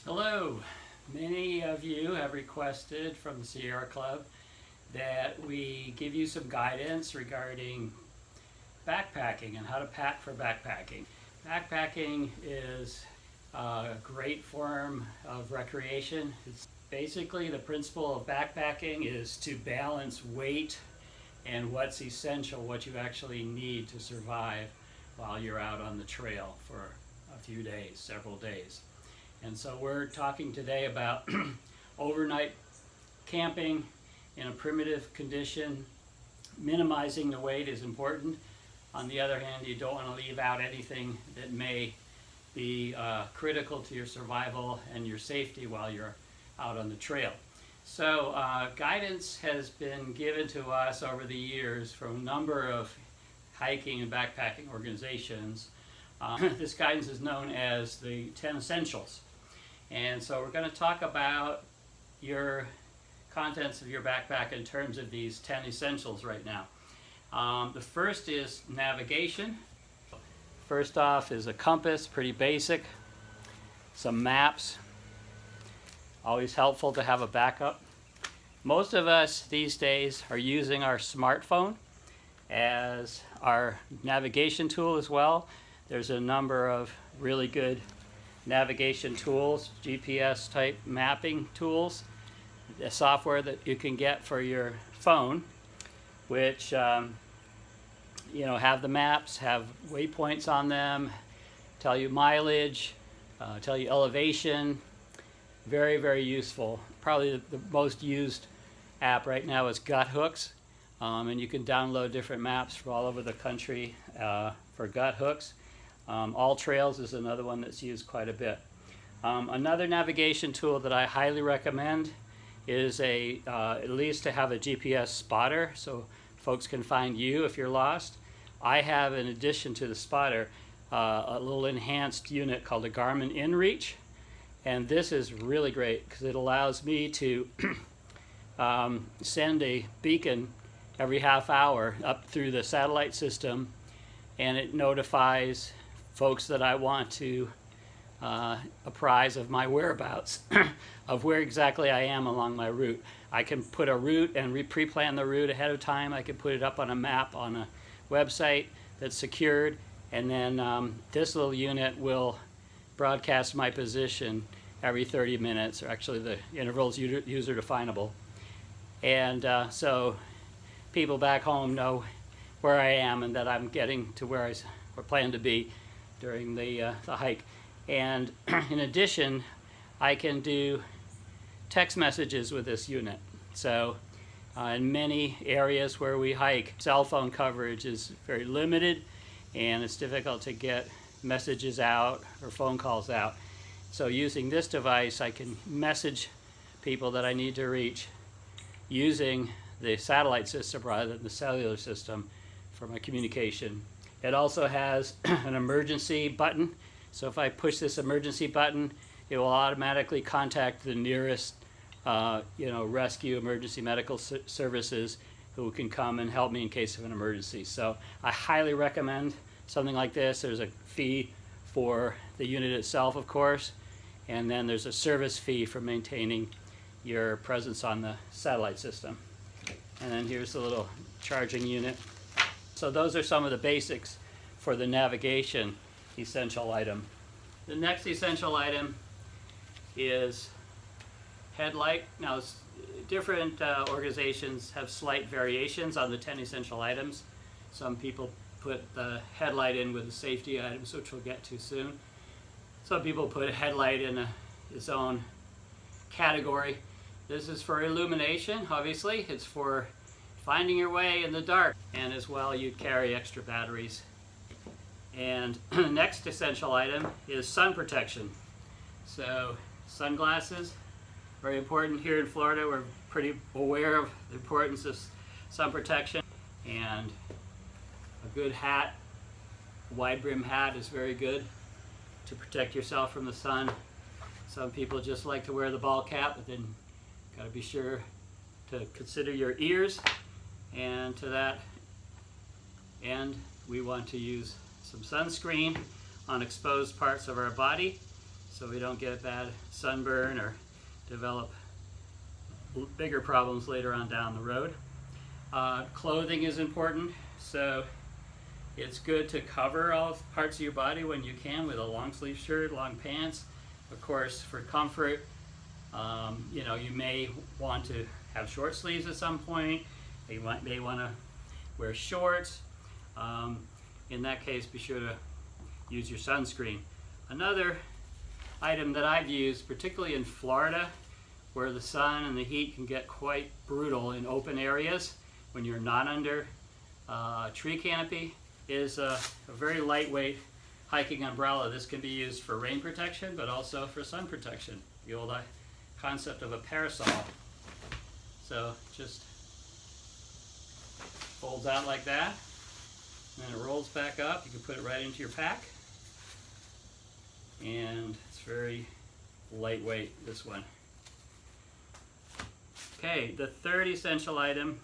Hello. Many of you have requested from the Sierra Club that we give you some guidance regarding backpacking and how to pack for backpacking. Backpacking is a great form of recreation. It's basically the principle of backpacking is to balance weight and what's essential, what you actually need to survive while you're out on the trail for a few days, several days. And so we're talking today about overnight camping in a primitive condition. Minimizing the weight is important. On the other hand, you don't want to leave out anything that may be critical to your survival and your safety while you're out on the trail. So guidance has been given to us over the years from a number of hiking and backpacking organizations. This guidance is known as the 10 Essentials. And so we're going to talk about your contents of your backpack in terms of these 10 essentials right now. The first is navigation. First off is a compass, pretty basic. Some maps, always helpful to have a backup. Most of us these days are using our smartphone as our navigation tool as well. There's a number of really good navigation tools, GPS type mapping tools, the software that you can get for your phone, which have the maps, have waypoints on them, tell you mileage, tell you elevation. Very, very useful. Probably the most used app right now is Gut Hooks, and you can download different maps from all over the country for Gut Hooks. All Trails is another one that's used quite a bit. Another navigation tool that I highly recommend is at least to have a GPS spotter so folks can find you if you're lost. I have, in addition to the spotter, a little enhanced unit called a Garmin InReach, and this is really great because it allows me to send a beacon every half hour up through the satellite system, and it notifies folks that I want to apprise of my whereabouts, of where exactly I am along my route. I can put a route and pre-plan the route ahead of time. I can put it up on a map on a website that's secured, and then this little unit will broadcast my position every 30 minutes, or actually the interval's user definable. And so people back home know where I am and that I'm getting to where I plan to be during the hike. And in addition, I can do text messages with this unit. So in many areas where we hike, cell phone coverage is very limited and it's difficult to get messages out or phone calls out. So using this device, I can message people that I need to reach using the satellite system rather than the cellular system for my communication. It also has an emergency button. So if I push this emergency button, it will automatically contact the nearest rescue emergency medical services who can come and help me in case of an emergency. So I highly recommend something like this. There's a fee for the unit itself, of course, and then there's a service fee for maintaining your presence on the satellite system. And then here's the little charging unit. So those are some of the basics for the navigation essential item. The next essential item is headlight. Now, different organizations have slight variations on the 10 essential items. Some people put the headlight in with the safety items, which we'll get to soon. Some people put a headlight in its own category. This is for illumination, obviously. It's for finding your way in the dark, and as well you carry extra batteries. And the next essential item is sun protection. So sunglasses, very important here in Florida. We're pretty aware of the importance of sun protection, and a good hat, a wide brim hat is very good to protect yourself from the sun. Some people just like to wear the ball cap, but then got to be sure to consider your ears. And to that end, we want to use some sunscreen on exposed parts of our body so we don't get bad sunburn or develop bigger problems later on down the road. Clothing is important, so it's good to cover all parts of your body when you can with a long sleeve shirt, long pants. Of course, for comfort, you may want to have short sleeves at some point. You may want to wear shorts. In that case, be sure to use your sunscreen. Another item that I've used, particularly in Florida, where the sun and the heat can get quite brutal in open areas when you're not under a tree canopy, is a very lightweight hiking umbrella. This can be used for rain protection, but also for sun protection. The old concept of a parasol. So just folds out like that, and then it rolls back up. You can put it right into your pack, and it's very lightweight, this one. Okay, the third essential item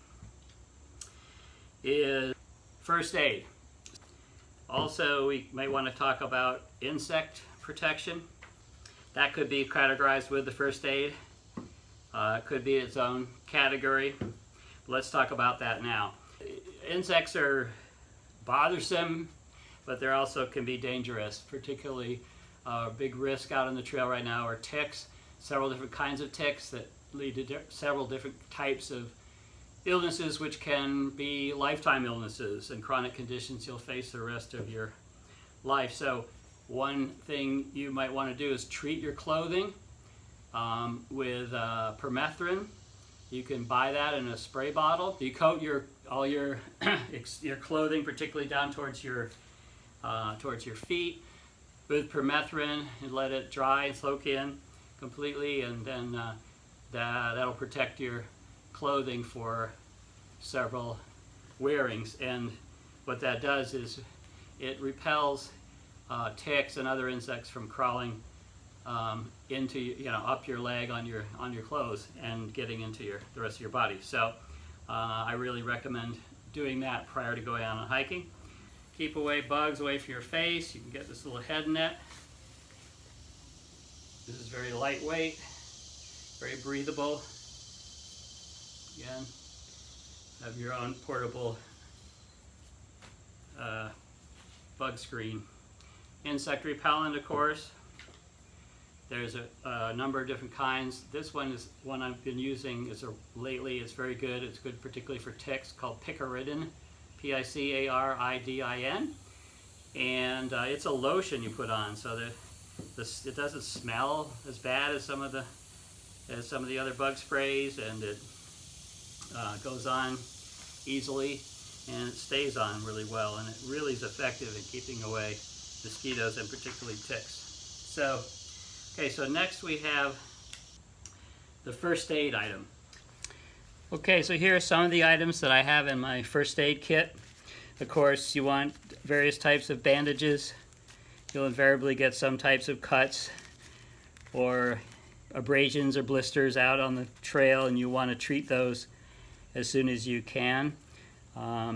is first aid. Also, we might want to talk about insect protection. That could be categorized with the first aid. It could be its own category. Let's talk about that now. Insects are bothersome, but they also can be dangerous. Particularly a big risk out on the trail right now are ticks. Several different kinds of ticks that lead to several different types of illnesses, which can be lifetime illnesses and chronic conditions you'll face the rest of your life. So one thing you might want to do is treat your clothing with permethrin. You can buy that in a spray bottle. You coat all your your clothing, particularly down towards your feet, with permethrin and let it dry and soak in completely, and then that'll protect your clothing for several wearings. And what that does is it repels ticks and other insects from crawling into up your leg on your clothes and getting into the rest of your body. So I really recommend doing that prior to going out on hiking. Keep bugs away from your face. You can get this little head net. This is very lightweight, very breathable. Again, have your own portable bug screen. Insect repellent, of course. There's a number of different kinds. This one is one I've been using lately. It's very good. It's good particularly for ticks, called picaridin, Picaridin. And it's a lotion you put on, so that it doesn't smell as bad as some of the other bug sprays, and it goes on easily, and it stays on really well, and it really is effective in keeping away mosquitoes and particularly ticks. So next we have the first aid item. Okay, so here are some of the items that I have in my first aid kit. Of course, you want various types of bandages. You'll invariably get some types of cuts or abrasions or blisters out on the trail, and you want to treat those as soon as you can,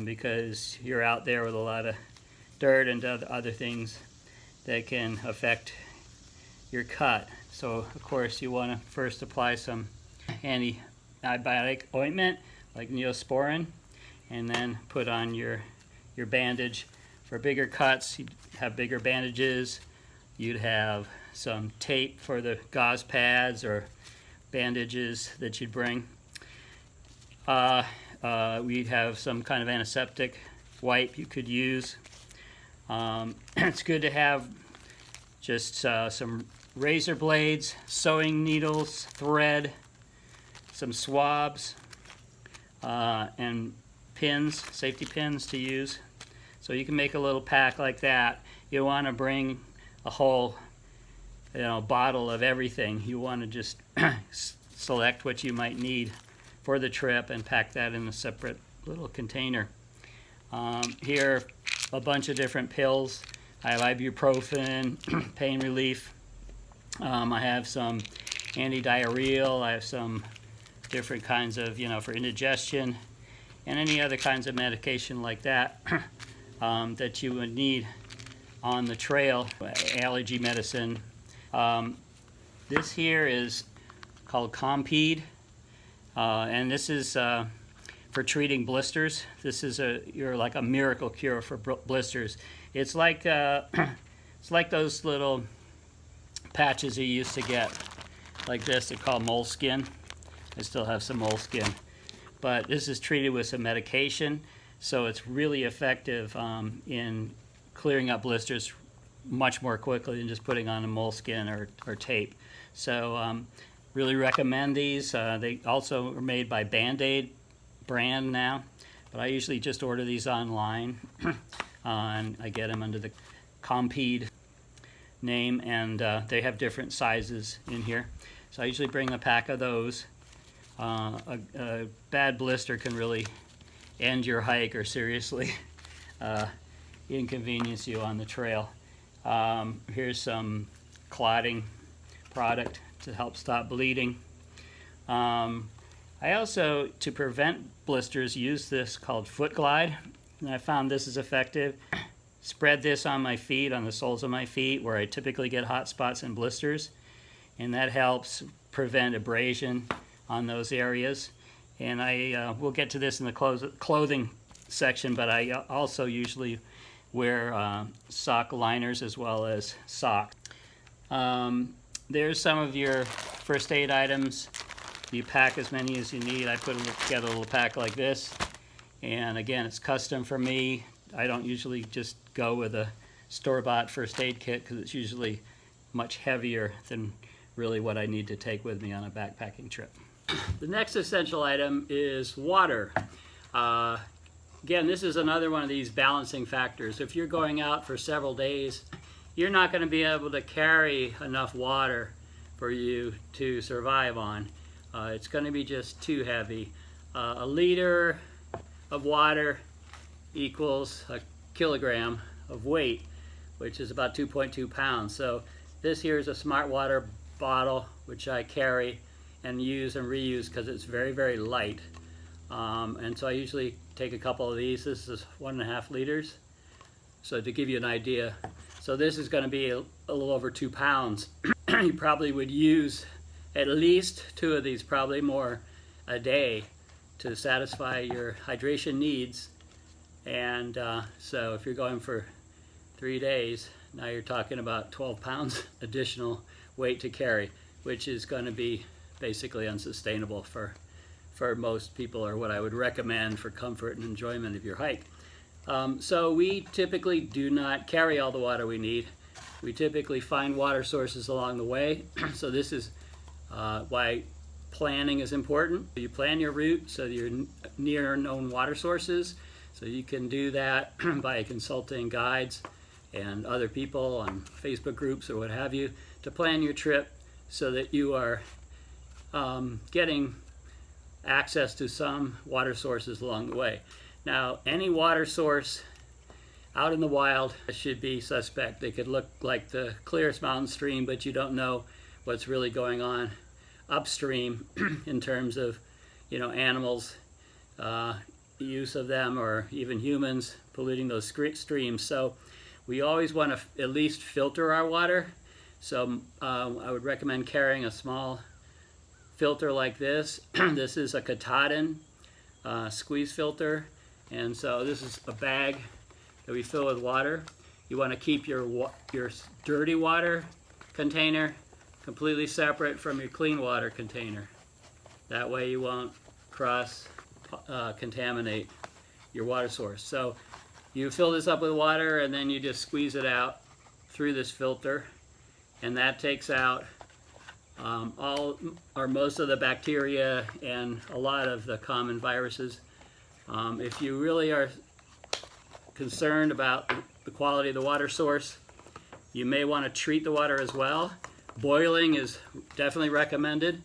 because you're out there with a lot of dirt and other things that can affect your cut. So of course you want to first apply some antibiotic ointment like Neosporin, and then put on your bandage. For bigger cuts, you'd have bigger bandages. You'd have some tape for the gauze pads or bandages that you'd bring. We'd have some kind of antiseptic wipe you could use. It's good to have just some razor blades, sewing needles, thread, some swabs, and pins, safety pins to use. So you can make a little pack like that. You want to bring a whole bottle of everything. You want to just select what you might need for the trip and pack that in a separate little container. Here are a bunch of different pills. I have ibuprofen, pain relief. I have some anti-diarrheal. I have some different kinds of, for indigestion, and any other kinds of medication like that that you would need on the trail. Allergy medicine, This here is called Compeed, and this is for treating blisters. This is like a miracle cure for blisters. It's like it's like those little patches you used to get, like this. They're called moleskin. I still have some moleskin, but this is treated with some medication, so it's really effective in clearing up blisters much more quickly than just putting on a moleskin or tape. So really recommend these. They also are made by Band-Aid brand now, but I usually just order these online and I get them under the Compeed name, and they have different sizes in here. So I usually bring a pack of those. A bad blister can really end your hike or seriously inconvenience you on the trail. Here's some clotting product to help stop bleeding. I also, to prevent blisters, use this called Foot Glide, and I found this is effective. Spread this on my feet, on the soles of my feet, where I typically get hot spots and blisters, and that helps prevent abrasion on those areas. And I will get to this in the clothing section, but I also usually wear sock liners as well as socks. There's some of your first aid items. You pack as many as you need. I put together a little pack like this, and again, it's custom for me. I don't usually just go with a store-bought first aid kit because it's usually much heavier than really what I need to take with me on a backpacking trip. The next essential item is water. Again, this is another one of these balancing factors. If you're going out for several days, you're not going to be able to carry enough water for you to survive on. It's going to be just too heavy. A liter of water equals a kilogram of weight, which is about 2.2 pounds. So this here is a Smart Water bottle, which I carry and use and reuse because it's very, very light. And so I usually take a couple of these. This is 1.5 liters. So to give you an idea, so this is going to be a little over 2 pounds. You probably would use at least 2 of these, probably more, a day to satisfy your hydration needs. And so if you're going for 3 days, now you're talking about 12 pounds additional weight to carry, which is going to be basically unsustainable for most people, or what I would recommend for comfort and enjoyment of your hike. So we typically do not carry all the water we need. We typically find water sources along the way. So this is why planning is important. You plan your route so you're near known water sources. So you can do that by consulting guides and other people on Facebook groups or what have you to plan your trip so that you are getting access to some water sources along the way. Now, any water source out in the wild should be suspect. They could look like the clearest mountain stream, but you don't know what's really going on upstream in terms of, animals, use of them, or even humans polluting those streams. So we always want to at least filter our water. So I would recommend carrying a small filter like this. This is a Katahdin squeeze filter, and so this is a bag that we fill with water. You want to keep your dirty water container completely separate from your clean water container. That way you won't contaminate your water source. So you fill this up with water and then you just squeeze it out through this filter, and that takes out all or most of the bacteria and a lot of the common viruses. If you really are concerned about the quality of the water source, you may want to treat the water as well. Boiling is definitely recommended.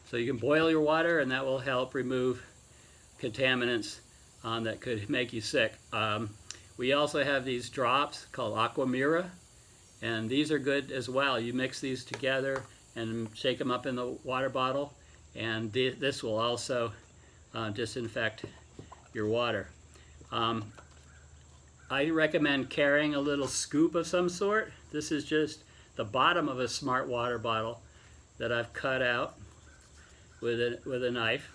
So you can boil your water, and that will help remove contaminants that could make you sick. We also have these drops called Aquamira, and these are good as well. You mix these together and shake them up in the water bottle, and this will also disinfect your water. I recommend carrying a little scoop of some sort. This is just the bottom of a smart water bottle that I've cut out with a knife.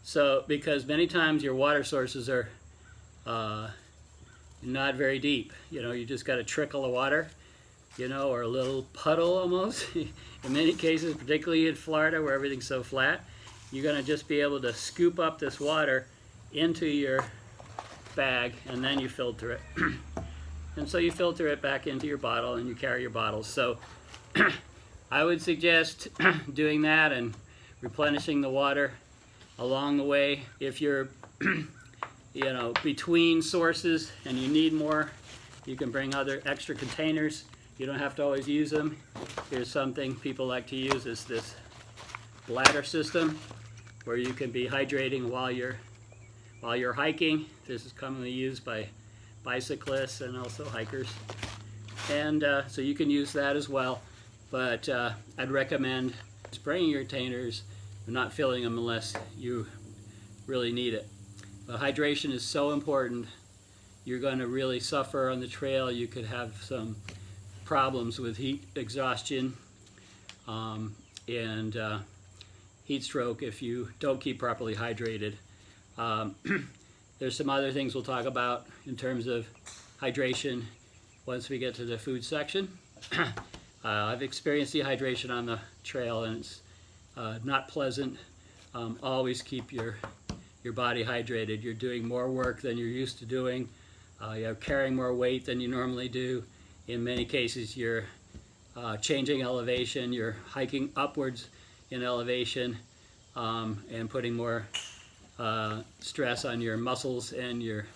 So, because many times your water sources are not very deep. You know, you just got a trickle of water, you know, or a little puddle almost. In many cases, particularly in Florida where everything's so flat, you're going to just be able to scoop up this water into your bag and then you filter it. And so you filter it back into your bottle and you carry your bottles. So I would suggest doing that and replenishing the water along the way. If you're you know, between sources and you need more, you can bring other extra containers. You don't have to always use them. Here's something people like to use, is this bladder system where you can be hydrating while you're hiking. This is commonly used by bicyclists and also hikers. And so you can use that as well. But I'd recommend spraying your containers and not filling them unless you really need it. But hydration is so important. You're going to really suffer on the trail. You could have some problems with heat exhaustion and heat stroke if you don't keep properly hydrated. There's some other things we'll talk about in terms of hydration once we get to the food section. I've experienced dehydration on the trail and it's not pleasant. Always keep your body hydrated. You're doing more work than you're used to doing. You're carrying more weight than you normally do. In many cases, you're changing elevation. You're hiking upwards in elevation and putting more stress on your muscles and your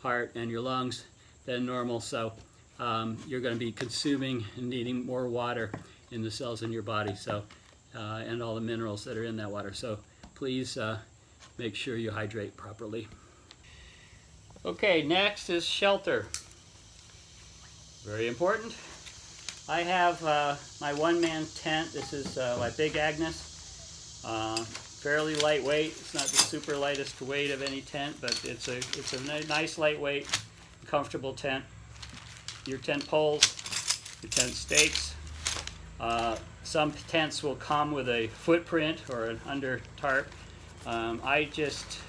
heart and your lungs than normal. So you're going to be consuming and needing more water in the cells in your body. So and all the minerals that are in that water. So please make sure you hydrate properly. Okay, next is shelter. Very important. I have my one-man tent. This is my Big Agnes. Fairly lightweight. It's not the super lightest weight of any tent, but it's a nice lightweight, comfortable tent. Your tent poles, your tent stakes. Some tents will come with a footprint or an under tarp. I just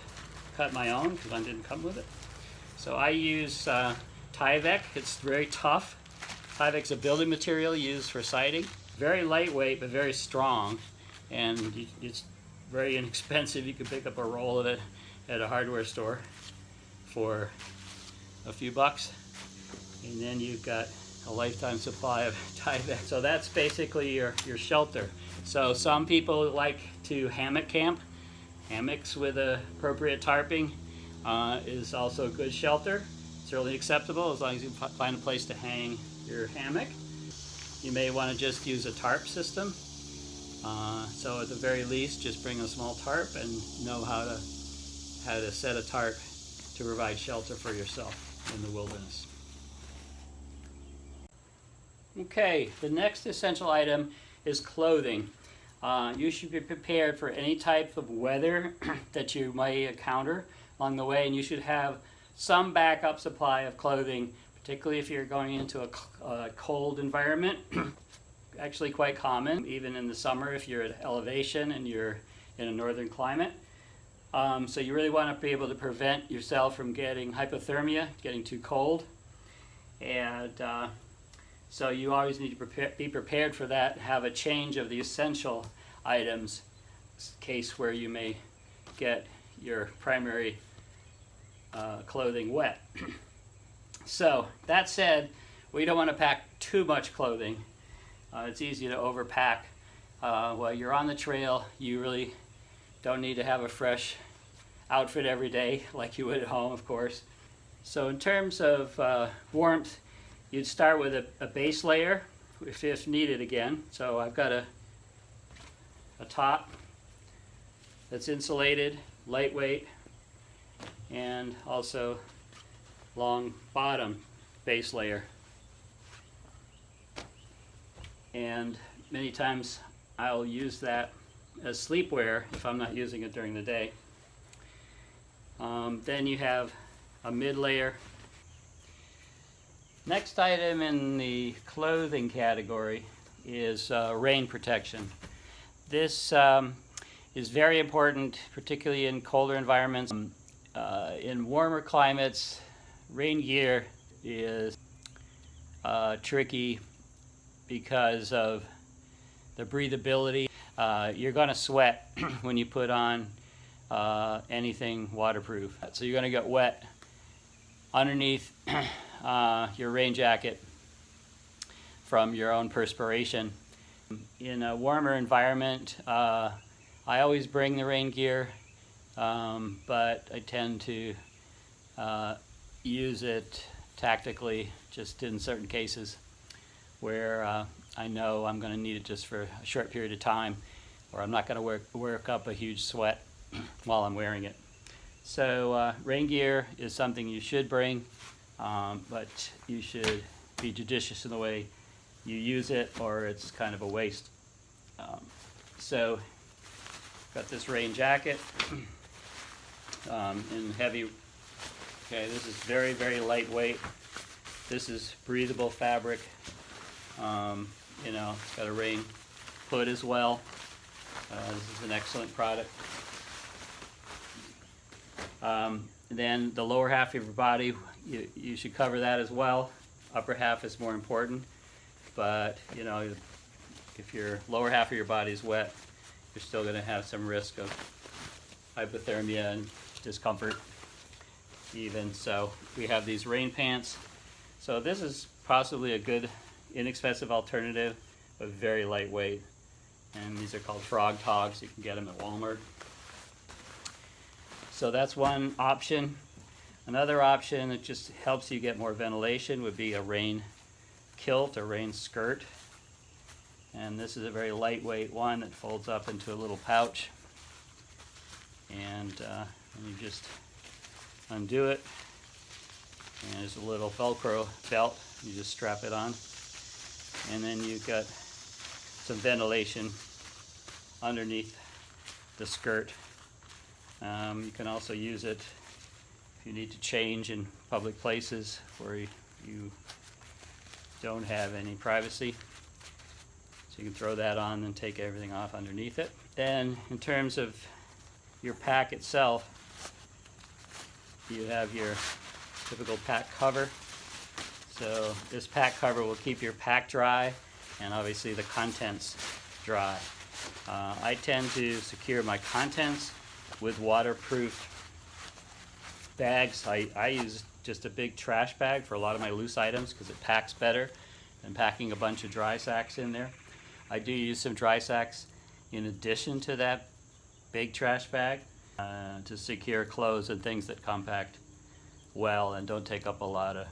cut my own because mine didn't come with it. So I use Tyvek. It's very tough. Tyvek's a building material used for siding. Very lightweight but very strong, and it's very inexpensive. You can pick up a roll of it at a hardware store for a few bucks, and then you've got a lifetime supply of Tyvek. So that's basically your shelter. So some people like to hammock camp. Hammocks with appropriate tarping is also a good shelter. Certainly acceptable as long as you find a place to hang your hammock. You may want to just use a tarp system. So at the very least, just bring a small tarp and know how to set a tarp to provide shelter for yourself in the wilderness. Okay, the next essential item is clothing. You should be prepared for any type of weather that you might encounter along the way, and you should have some backup supply of clothing, particularly if you're going into a cold environment. Actually quite common, even in the summer if you're at elevation and you're in a northern climate. So you really want to be able to prevent yourself from getting hypothermia, getting too cold. And so you always need to be prepared for that, have a change of the essential items, case where you may get your primary clothing wet. So that said, we don't want to pack too much clothing. It's easy to overpack. While you're on the trail, you really don't need to have a fresh outfit every day like you would at home, of course. So in terms of warmth, you'd start with a base layer if needed again. So I've got a top that's insulated, lightweight, and also long bottom base layer. And many times I'll use that as sleepwear if I'm not using it during the day. Then you have a mid layer. Next item in the clothing category is rain protection. This is very important, particularly in colder environments. In warmer climates, rain gear is tricky because of the breathability. You're going to sweat when you put on anything waterproof. So you're going to get wet underneath your rain jacket from your own perspiration. In a warmer environment, I always bring the rain gear, but I tend to use it tactically just in certain cases where I know I'm going to need it just for a short period of time, or I'm not going to work up a huge sweat while I'm wearing it. So rain gear is something you should bring, but you should be judicious in the way you use it, or it's kind of a waste. So got this rain jacket in heavy. Okay, this is very, very lightweight. This is breathable fabric. You know, it's got a rain hood as well. This is an excellent product. Then the lower half of your body, you should cover that as well. Upper half is more important, but you know, if your lower half of your body is wet, you're still going to have some risk of hypothermia and discomfort even. So we have these rain pants. So this is possibly a good inexpensive alternative, but very lightweight. And these are called Frog Togs. You can get them at Walmart. So that's one option. Another option that just helps you get more ventilation would be a rain kilt or rain skirt. And this is a very lightweight one that folds up into a little pouch. And you just undo it. And there's a little Velcro belt. You just strap it on. And then you've got some ventilation underneath the skirt. You can also use it if you need to change in public places where you don't have any privacy. So you can throw that on and take everything off underneath it. Then in terms of your pack itself, you have your typical pack cover. So this pack cover will keep your pack dry and obviously the contents dry. I tend to secure my contents with waterproof bags. I use just a big trash bag for a lot of my loose items because it packs better than packing a bunch of dry sacks in there. I do use some dry sacks in addition to that big trash bag to secure clothes and things that compact well and don't take up a lot of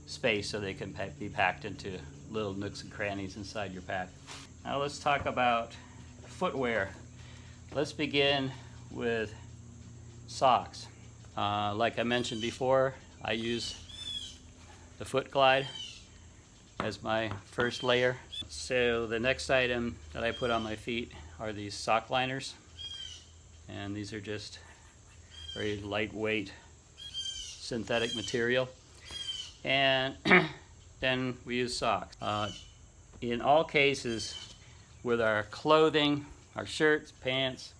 space, so they can be packed into little nooks and crannies inside your pack. Now let's talk about footwear. Let's begin with socks. Like I mentioned before, I use the Foot Glide as my first layer. So the next item that I put on my feet are these sock liners, and these are just very lightweight synthetic material. And then we use socks. In all cases with our clothing, our shirts, pants,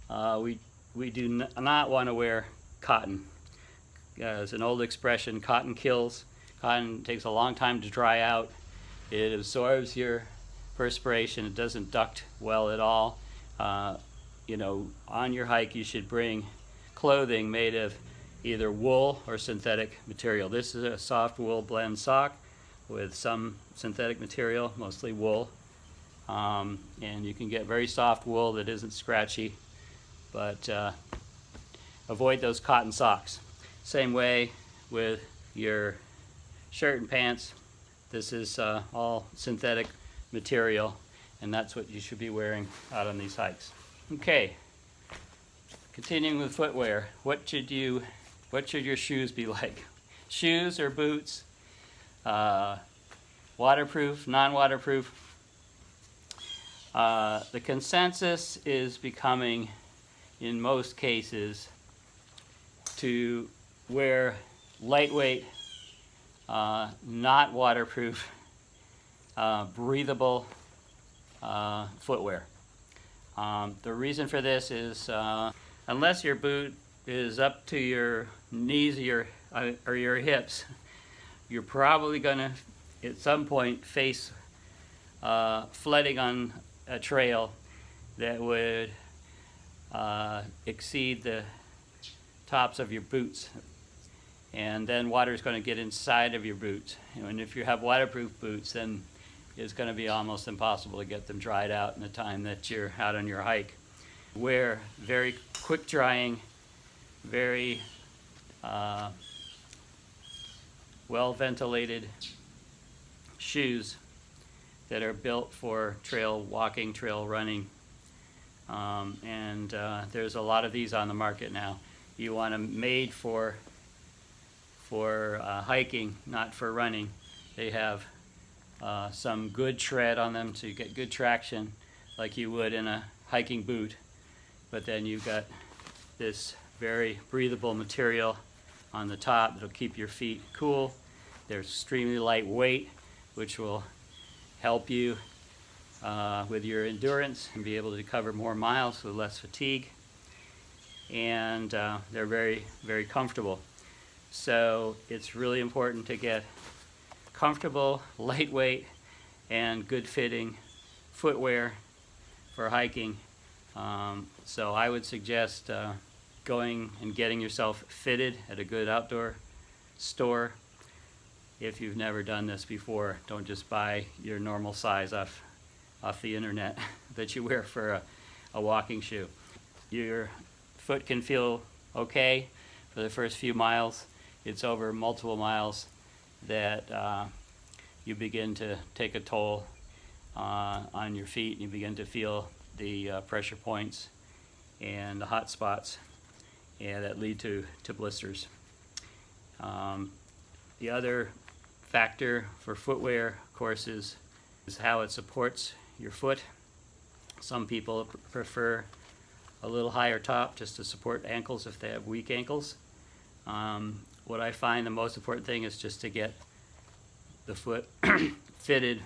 we do not want to wear cotton. As an old expression, cotton kills. Cotton takes a long time to dry out. It absorbs your perspiration. It doesn't duct well at all. You know, on your hike you should bring clothing made of either wool or synthetic material. This is a soft wool blend sock with some synthetic material, mostly wool. And you can get very soft wool that isn't scratchy, but avoid those cotton socks. Same way with your shirt and pants. This is all synthetic material, and that's what you should be wearing out on these hikes. Okay, continuing with footwear, what should your shoes be like? Shoes or boots? Waterproof, non-waterproof? The consensus is becoming, in most cases, to wear lightweight not waterproof, breathable footwear. The reason for this is unless your boot is up to your knees or your hips, you're probably going to at some point face flooding on a trail that would exceed the tops of your boots, and then water is going to get inside of your boots. And if you have waterproof boots, then it's going to be almost impossible to get them dried out in the time that you're out on your hike. Wear very quick drying, very well ventilated shoes that are built for trail walking, trail running, and there's a lot of these on the market now. You want them made for hiking, not for running. They have some good tread on them to get good traction like you would in a hiking boot, but then you've got this very breathable material on the top that'll keep your feet cool. They're extremely lightweight, which will help you with your endurance and be able to cover more miles with less fatigue. And they're very, very comfortable. So it's really important to get comfortable, lightweight, and good fitting footwear for hiking. So I would suggest going and getting yourself fitted at a good outdoor store. If you've never done this before, don't just buy your normal size off the internet that you wear for a walking shoe. Your foot can feel okay for the first few miles. It's over multiple miles that you begin to take a toll on your feet, and you begin to feel the pressure points and the hot spots that lead to blisters. The other factor for footwear, of course, is how it supports your foot. Some people prefer a little higher top just to support ankles if they have weak ankles. What I find the most important thing is just to get the foot fitted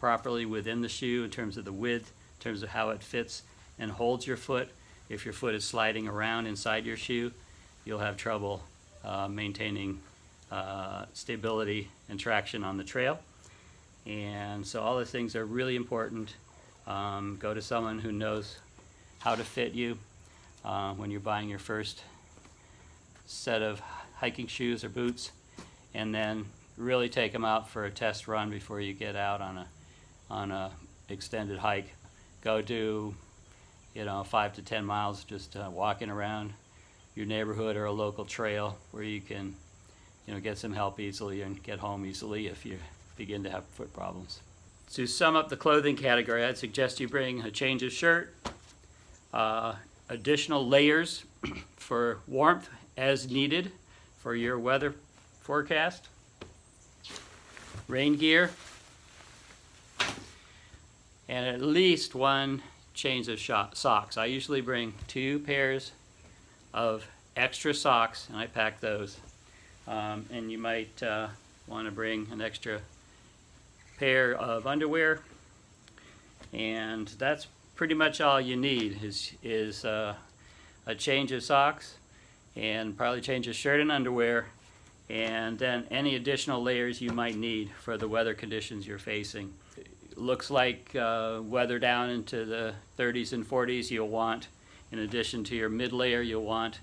properly within the shoe in terms of the width, in terms of how it fits and holds your foot. If your foot is sliding around inside your shoe, you'll have trouble maintaining stability and traction on the trail. And so all these things are really important. Go to someone who knows how to fit you when you're buying your first set of hiking shoes or boots, and then really take them out for a test run before you get out on a extended hike. Go do 5 to 10 miles just walking around your neighborhood or a local trail where you can get some help easily and get home easily if you begin to have foot problems. To sum up the clothing category, I'd suggest you bring a change of shirt, additional layers for warmth as needed for your weather forecast, rain gear, and at least one change of socks. I usually bring 2 pairs of extra socks, and I pack those. And you might want to bring an extra pair of underwear, and that's pretty much all you need is a change of socks and probably change of shirt and underwear, and then any additional layers you might need for the weather conditions you're facing. It looks like weather down into the 30s and 40s, you'll want, in addition to your mid layer, you'll want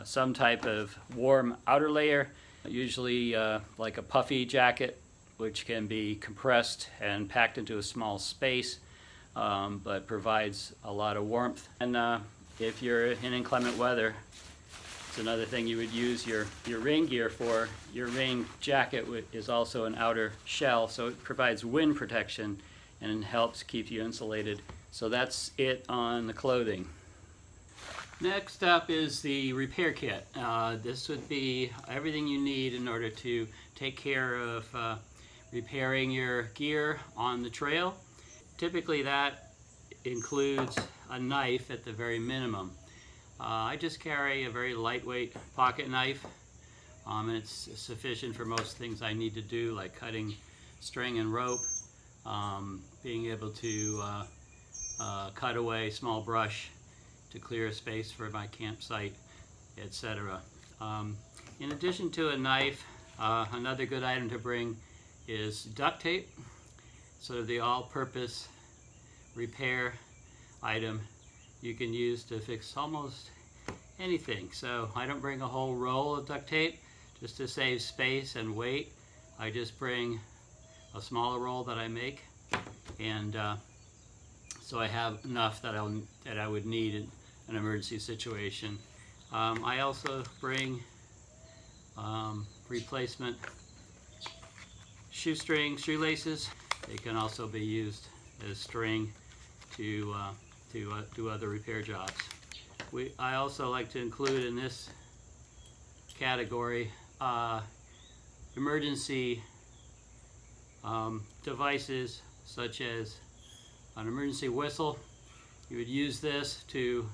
some type of warm outer layer, usually like a puffy jacket, which can be compressed and packed into a small space, but provides a lot of warmth. And if you're in inclement weather, it's another thing you would use your rain gear for. Your rain jacket is also an outer shell, so it provides wind protection and helps keep you insulated. So that's it on the clothing. Next up is the repair kit. This would be everything you need in order to take care of repairing your gear on the trail. Typically that includes a knife at the very minimum. I just carry a very lightweight pocket knife. And it's sufficient for most things I need to do, like cutting string and rope, being able to cut away small brush to clear a space for my campsite, etc. In addition to a knife, another good item to bring is duct tape, sort of the all-purpose repair item you can use to fix almost anything. So I don't bring a whole roll of duct tape just to save space and weight. I just bring a smaller roll that I make, and so I have enough that I would need in an emergency situation. I also bring replacement shoelaces. They can also be used as string to do other repair jobs. I also like to include in this category emergency devices, such as an emergency whistle. You would use this to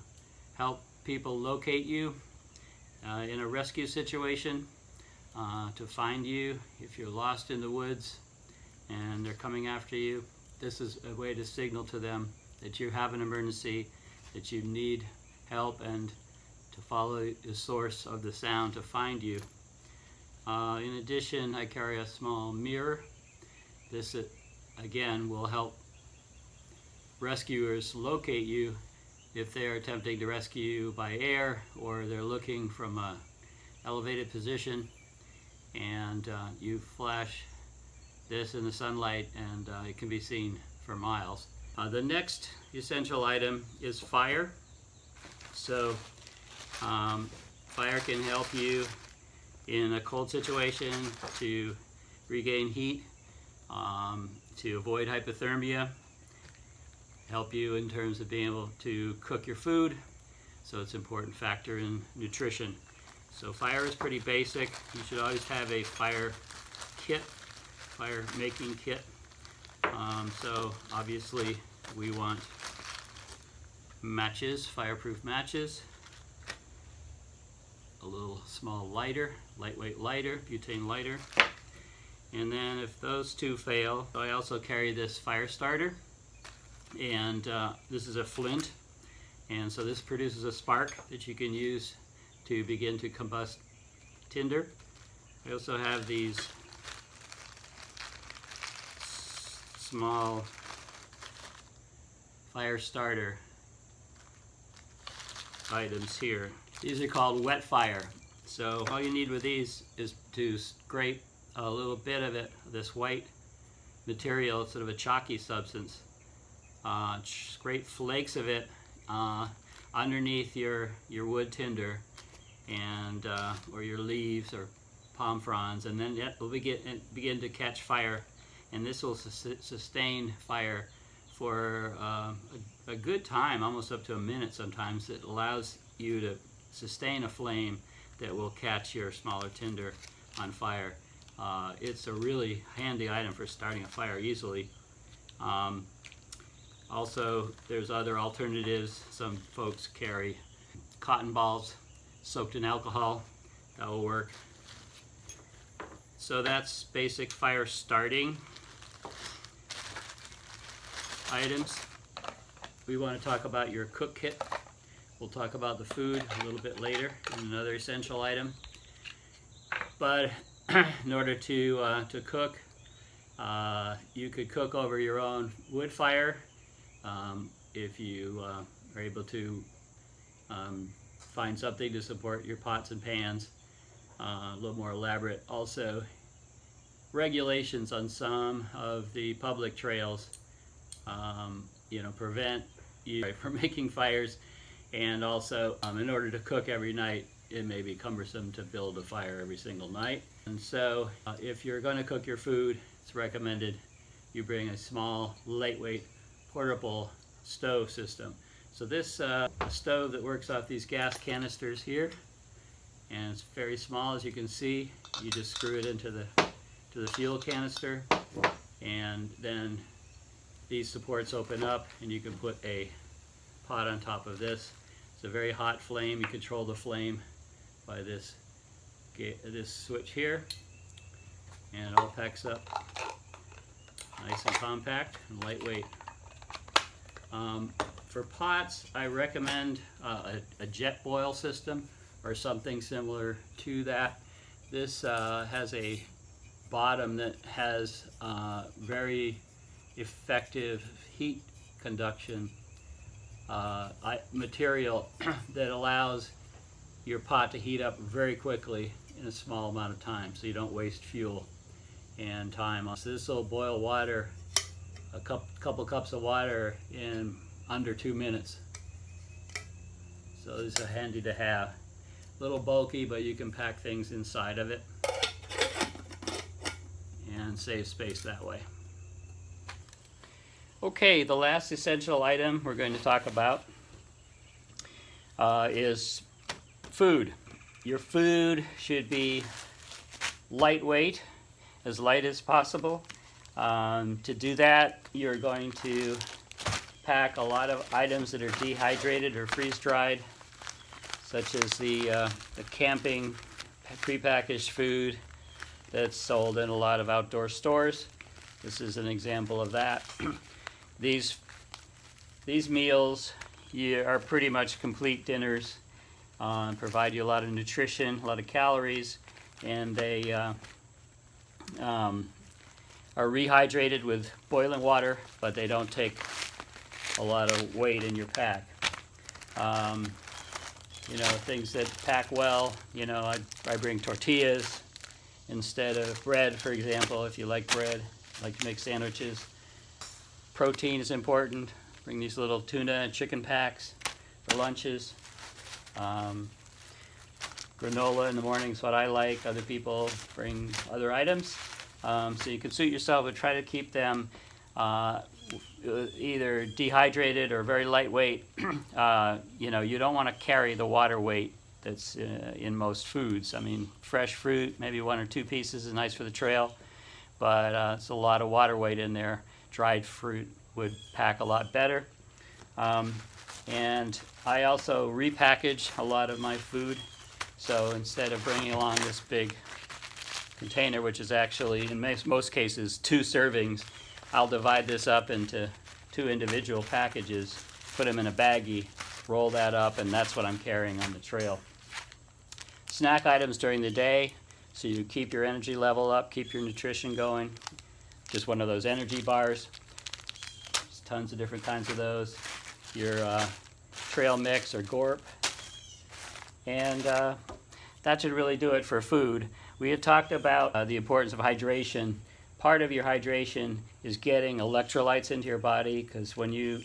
help people locate you in a rescue situation, to find you if you're lost in the woods and they're coming after you. This is a way to signal to them that you have an emergency, that you need help, and to follow the source of the sound to find you. In addition, I carry a small mirror. This again will help rescuers locate you if they're attempting to rescue you by air, or they're looking from an elevated position, and you flash this in the sunlight and it can be seen for miles. The next essential item is fire. So fire can help you in a cold situation to regain heat, to avoid hypothermia, help you in terms of being able to cook your food. So it's an important factor in nutrition. So fire is pretty basic. You should always have a fire kit, fire making kit. So obviously we want matches, fireproof matches, a little small lighter, lightweight lighter, butane lighter. And then if those two fail, I also carry this fire starter. And this is a flint, and so this produces a spark that you can use to begin to combust tinder. I also have these small fire starter items here. These are called wet fire. So all you need with these is to scrape a little bit of it, this white material, sort of a chalky substance, scrape flakes of it underneath your wood tinder, and or your leaves or palm fronds, and then it will begin to catch fire, and this will sustain fire for a good time, almost up to a minute sometimes. It allows you to sustain a flame that will catch your smaller tinder on fire. It's a really handy item for starting a fire easily. Also, there's other alternatives. Some folks carry cotton balls soaked in alcohol. That will work. So that's basic fire starting items. We want to talk about your cook kit. We'll talk about the food a little bit later in another essential item. But in order to cook, you could cook over your own wood fire. If you are able to find something to support your pots and pans, a little more elaborate. Also, regulations on some of the public trails, prevent you from making fires, and also in order to cook every night, it may be cumbersome to build a fire every single night. And so if you're going to cook your food, it's recommended you bring a small, lightweight, portable stove system. So this stove that works off these gas canisters here, and it's very small, as you can see. You just screw it into the fuel canister, and then these supports open up, and you can put a pot on top of this. It's a very hot flame. You control the flame by this this switch here, and it all packs up nice and compact and lightweight. For pots, I recommend a jet boil system or something similar to that. This has a bottom that has very effective heat conduction material that allows your pot to heat up very quickly in a small amount of time, so you don't waste fuel and time. So this will boil water, a couple cups of water in under 2 minutes. So this is handy to have. A little bulky, but you can pack things inside of it and save space that way. Okay, the last essential item we're going to talk about is food. Your food should be lightweight, as light as possible. To do that, you're going to pack a lot of items that are dehydrated or freeze-dried, such as the camping prepackaged food that's sold in a lot of outdoor stores. This is an example of that. These meals are pretty much complete dinners, provide you a lot of nutrition, a lot of calories, and they are rehydrated with boiling water, but they don't take a lot of weight in your pack. You know, things that pack well, you know, I bring tortillas instead of bread, for example, if you like bread, like to make sandwiches. Protein is important. Bring these little tuna and chicken packs for lunches. Granola in the morning is what I like. Other people bring other items. So you can suit yourself, but try to keep them either dehydrated or very lightweight. You know, you don't want to carry the water weight that's in most foods. I mean, fresh fruit, maybe 1 or 2 pieces is nice for the trail, but it's a lot of water weight in there. Dried fruit would pack a lot better. And I also repackage a lot of my food. So instead of bringing along this big container, which is actually in most cases 2 servings, I'll divide this up into 2 individual packages, put them in a baggie, roll that up, and that's what I'm carrying on the trail. Snack items during the day, so you keep your energy level up, keep your nutrition going. Just one of those energy bars. There's tons of different kinds of those. Your trail mix or gorp. And that should really do it for food. We had talked about the importance of hydration. Part of your hydration is getting electrolytes into your body, because when you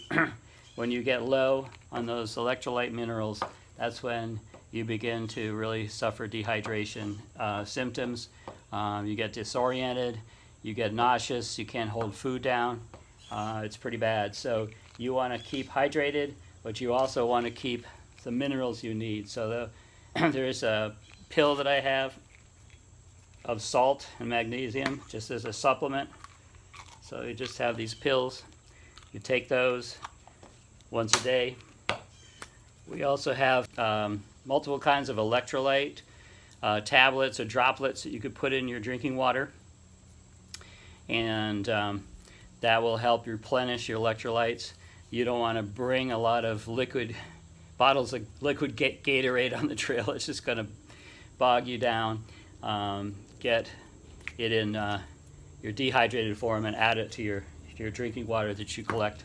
when you get low on those electrolyte minerals, that's when you begin to really suffer dehydration symptoms. You get disoriented, you get nauseous, you can't hold food down. It's pretty bad. So you want to keep hydrated, but you also want to keep the minerals you need. So there's a pill that I have of salt and magnesium just as a supplement. So you just have these pills. You take those once a day. We also have multiple kinds of electrolyte tablets or droplets that you could put in your drinking water, and that will help replenish your electrolytes. You don't want to bring a lot of bottles of liquid Gatorade on the trail. It's just going to bog you down. Get it in your dehydrated form and add it to your drinking water that you collect.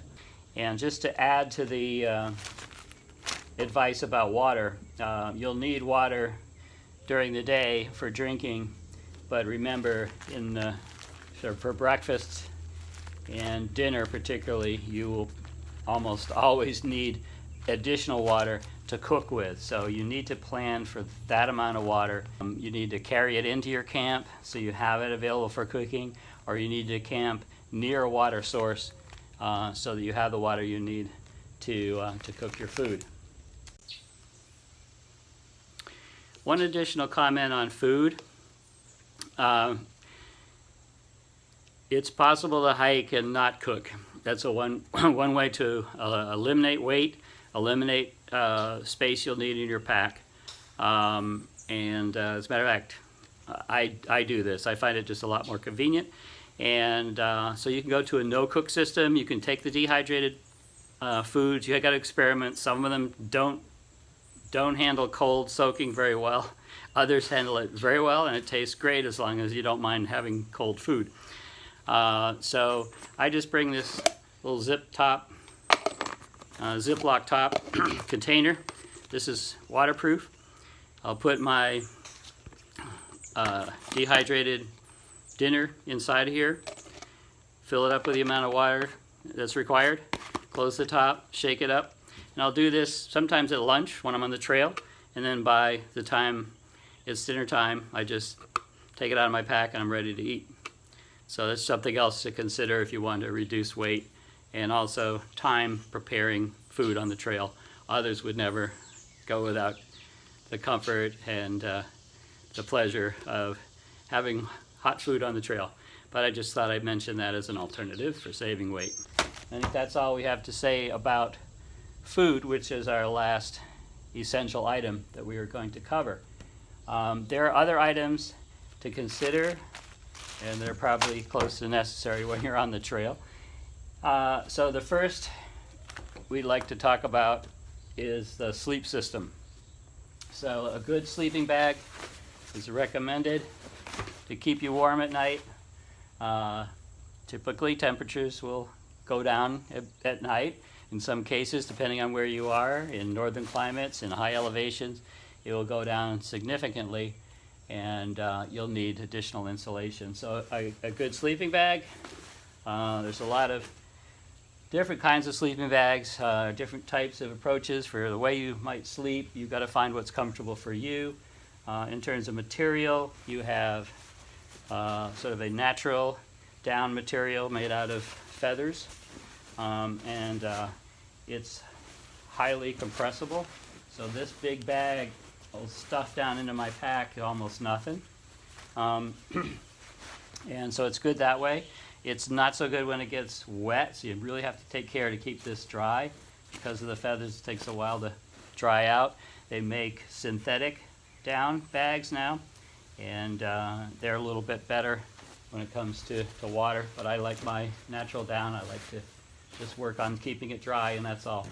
And just to add to the advice about water, you'll need water during the day for drinking, but remember, for breakfast and dinner particularly, you will almost always need additional water to cook with. So you need to plan for that amount of water. You need to carry it into your camp so you have it available for cooking, or you need to camp near a water source so that you have the water you need to cook your food. One additional comment on food. It's possible to hike and not cook. That's one way to eliminate weight, eliminate space you'll need in your pack. And as a matter of fact, I do this. I find it just a lot more convenient. And so you can go to a no-cook system. You can take the dehydrated foods. You got to experiment. Some of them don't handle cold soaking very well. Others handle it very well, and it tastes great as long as you don't mind having cold food. So I just bring this little Ziploc top container. This is waterproof. I'll put my dehydrated dinner inside of here, fill it up with the amount of water that's required, close the top, shake it up, and I'll do this sometimes at lunch when I'm on the trail, and then by the time it's dinner time, I just take it out of my pack and I'm ready to eat. So that's something else to consider if you want to reduce weight and also time preparing food on the trail. Others would never go without the comfort and the pleasure of having hot food on the trail. But I just thought I'd mention that as an alternative for saving weight. I think that's all we have to say about food, which is our last essential item that we are going to cover. There are other items to consider, and they're probably close to necessary when you're on the trail. So the first we'd like to talk about is the sleep system. So a good sleeping bag is recommended to keep you warm at night. Typically temperatures will go down at night. In some cases, depending on where you are, in northern climates, in high elevations, it will go down significantly, and you'll need additional insulation. So a good sleeping bag, there's a lot of different kinds of sleeping bags, different types of approaches for the way you might sleep. You've got to find what's comfortable for you. In terms of material, you have sort of a natural down material made out of feathers, and it's highly compressible. So this big bag will stuff down into my pack almost nothing. And so it's good that way. It's not so good when it gets wet, so you really have to take care to keep this dry. Because of the feathers, it takes a while to dry out. They make synthetic down bags now, and they're a little bit better when it comes to water, but I like my natural down. I like to just work on keeping it dry, and that's all.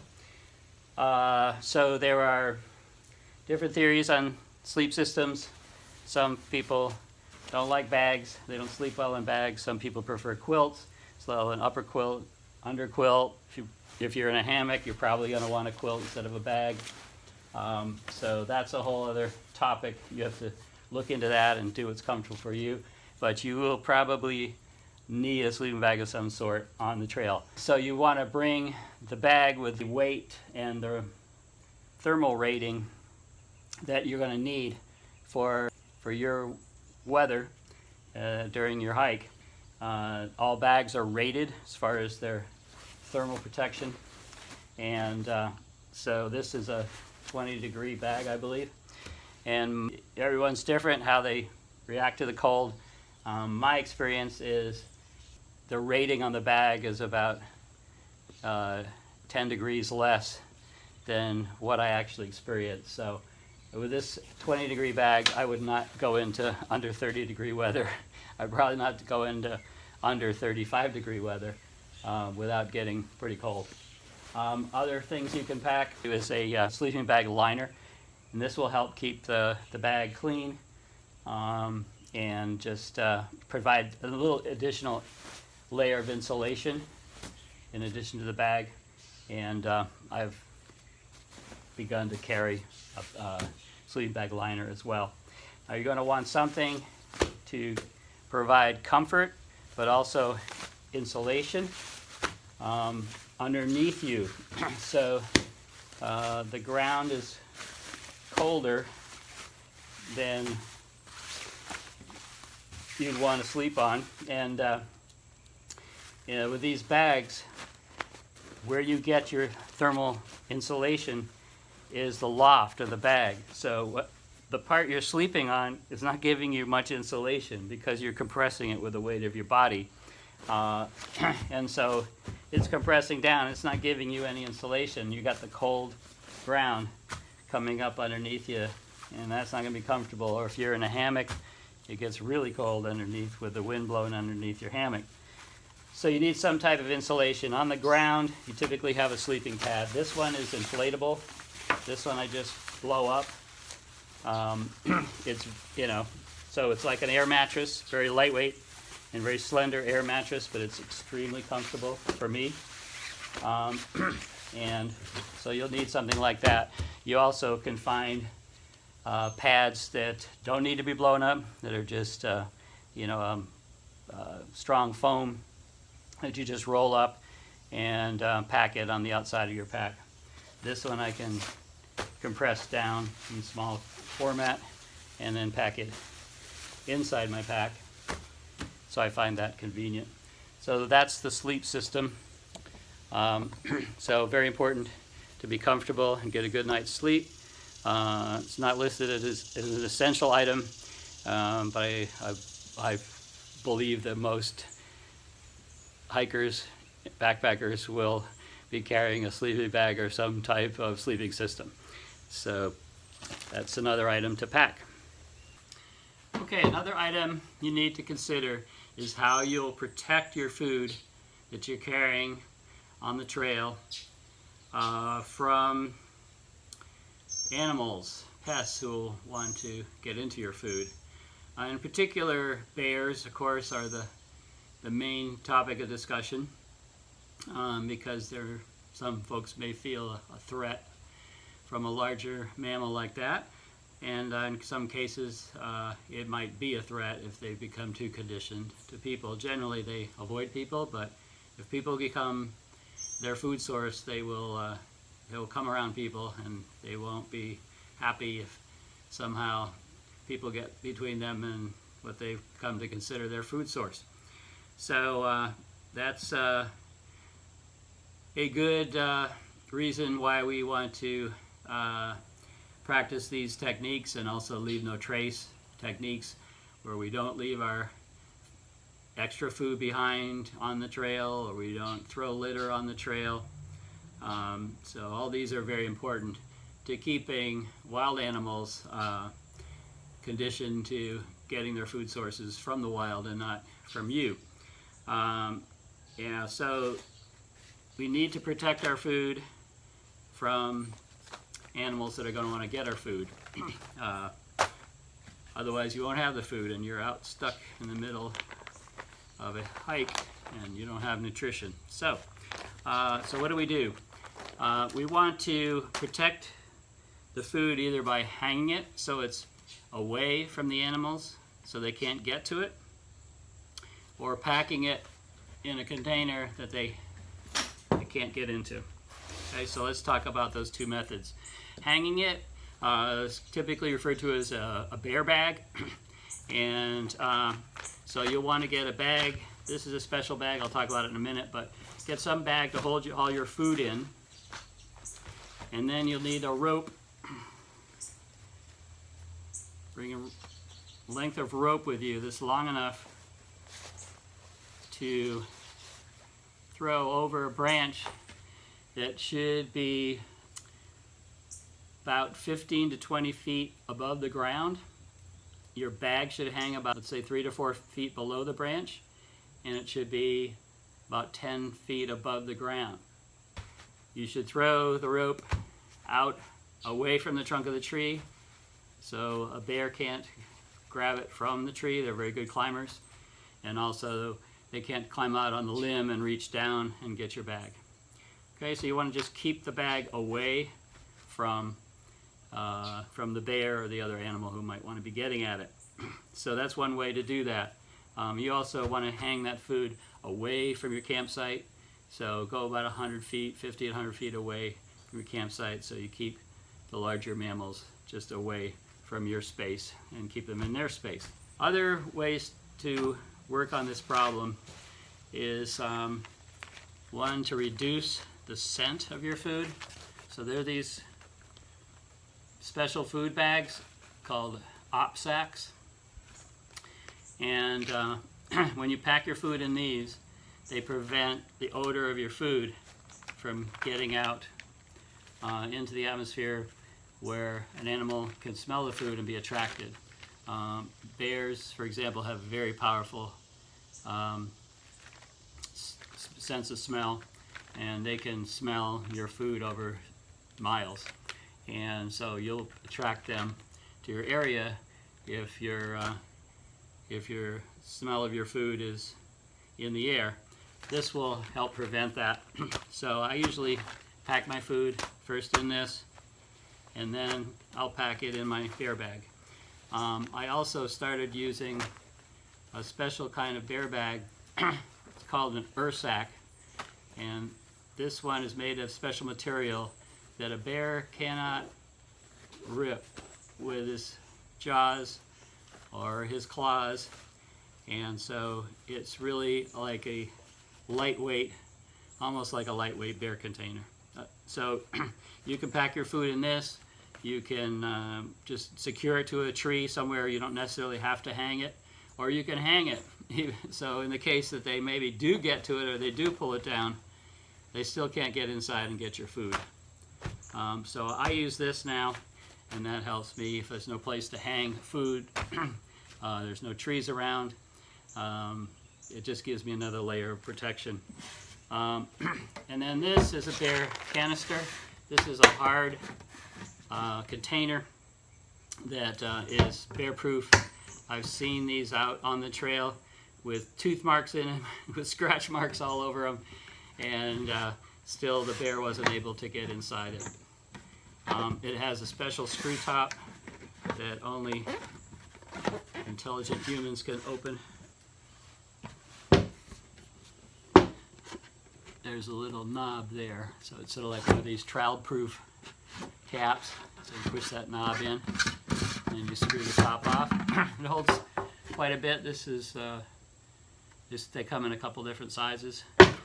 So there are different theories on sleep systems. Some people don't like bags. They don't sleep well in bags. Some people prefer quilts. So an upper quilt, under quilt. If you're in a hammock, you're probably going to want a quilt instead of a bag. So that's a whole other topic. You have to look into that and do what's comfortable for you. But you will probably need a sleeping bag of some sort on the trail. So you want to bring the bag with the weight and the thermal rating that you're going to need for your weather during your hike. All bags are rated as far as their thermal protection, and so this is a 20-degree bag, I believe, and everyone's different how they react to the cold. My experience is the rating on the bag is about 10 degrees less than what I actually experience. So with this 20-degree bag, I would not go into under 30-degree weather. I'd probably not go into under 35-degree weather without getting pretty cold. Other things you can pack is a sleeping bag liner, and this will help keep the bag clean and just provide a little additional layer of insulation in addition to the bag. And I've begun to carry a sleeping bag liner as well. Now you're going to want something to provide comfort, but also insulation underneath you. So the ground is colder than you'd want to sleep on, and with these bags, where you get your thermal insulation is the loft of the bag. So the part you're sleeping on is not giving you much insulation because you're compressing it with the weight of your body. And so it's compressing down. It's not giving you any insulation. You got the cold ground coming up underneath you and that's not going to be comfortable. Or if you're in a hammock, it gets really cold underneath with the wind blowing underneath your hammock. So you need some type of insulation. On the ground, you typically have a sleeping pad. This one is inflatable. This one I just blow up. It's, so it's like an air mattress, very lightweight and very slender air mattress, but it's extremely comfortable for me. And so you'll need something like that. You also can find pads that don't need to be blown up, that are just, strong foam that you just roll up and pack it on the outside of your pack. This one I can compress down in small format and then pack it inside my pack. So I find that convenient. So that's the sleep system. So very important to be comfortable and get a good night's sleep. It's not listed as an essential item, but I believe that most hikers, backpackers will be carrying a sleeping bag or some type of sleeping system. So that's another item to pack. Okay, another item you need to consider is how you'll protect your food that you're carrying on the trail from animals, pests who will want to get into your food. In particular, bears, of course, are the main topic of discussion because some folks may feel a threat from a larger mammal like that, and in some cases it might be a threat if they become too conditioned to people. Generally they avoid people, but if people become their food source, they will come around people, and they won't be happy if somehow people get between them and what they've come to consider their food source. So that's a good reason why we want to practice these techniques, and also leave no trace techniques, where we don't leave our extra food behind on the trail, or we don't throw litter on the trail. So all these are very important to keeping wild animals conditioned to getting their food sources from the wild and not from you. So we need to protect our food from animals that are going to want to get our food. Otherwise you won't have the food, and you're out stuck in the middle of a hike and you don't have nutrition. So what do? We want to protect the food either by hanging it so it's away from the animals so they can't get to it, or packing it in a container that they can't get into. Okay, so let's talk about those two methods. Hanging it is typically referred to as a bear bag, and so you'll want to get a bag. This is a special bag, I'll talk about it in a minute, but get some bag to hold all your food in, and then you'll need a rope. Bring a length of rope with you that's long enough to throw over a branch that should be about 15 to 20 feet above the ground. Your bag should hang about, let's say, 3 to 4 feet below the branch, and it should be about 10 feet above the ground. You should throw the rope out away from the trunk of the tree so a bear can't grab it from the tree. They're very good climbers, and also they can't climb out on the limb and reach down and get your bag. Okay, so you want to just keep the bag away from the bear or the other animal who might want to be getting at it. So that's one way to do that. You also want to hang that food away from your campsite. So go about 100 feet, 50 to 100 feet away from your campsite, so you keep the larger mammals just away from your space and keep them in their space. Other ways to work on this problem is one, to reduce the scent of your food. So there are these special food bags called op sacks, and when you pack your food in these, they prevent the odor of your food from getting out into the atmosphere where an animal can smell the food and be attracted. Bears, for example, have a very powerful sense of smell, and they can smell your food over miles, and so you'll attract them to your area if your smell of your food is in the air. This will help prevent that. So I usually pack my food first in this, and then I'll pack it in my bear bag. I also started using a special kind of bear bag. It's called an ursack, and this one is made of special material that a bear cannot rip with his jaws or his claws, and so it's really like a lightweight, almost like a lightweight bear container. So you can pack your food in this. You can just secure it to a tree somewhere. You don't necessarily have to hang it, or you can hang it. So in the case that they maybe do get to it or they do pull it down, they still can't get inside and get your food. So I use this now, and that helps me if there's no place to hang food. There's no trees around. It just gives me another layer of protection. And then this is a bear canister. This is a hard container that is bear proof. I've seen these out on the trail with tooth marks in them, with scratch marks all over them, and still the bear wasn't able to get inside it. It has a special screw top that only intelligent humans can open. There's a little knob there, so it's sort of like one of these child-proof caps. So you push that knob in, and you screw the top off. It holds quite a bit. This is they come in a couple different sizes.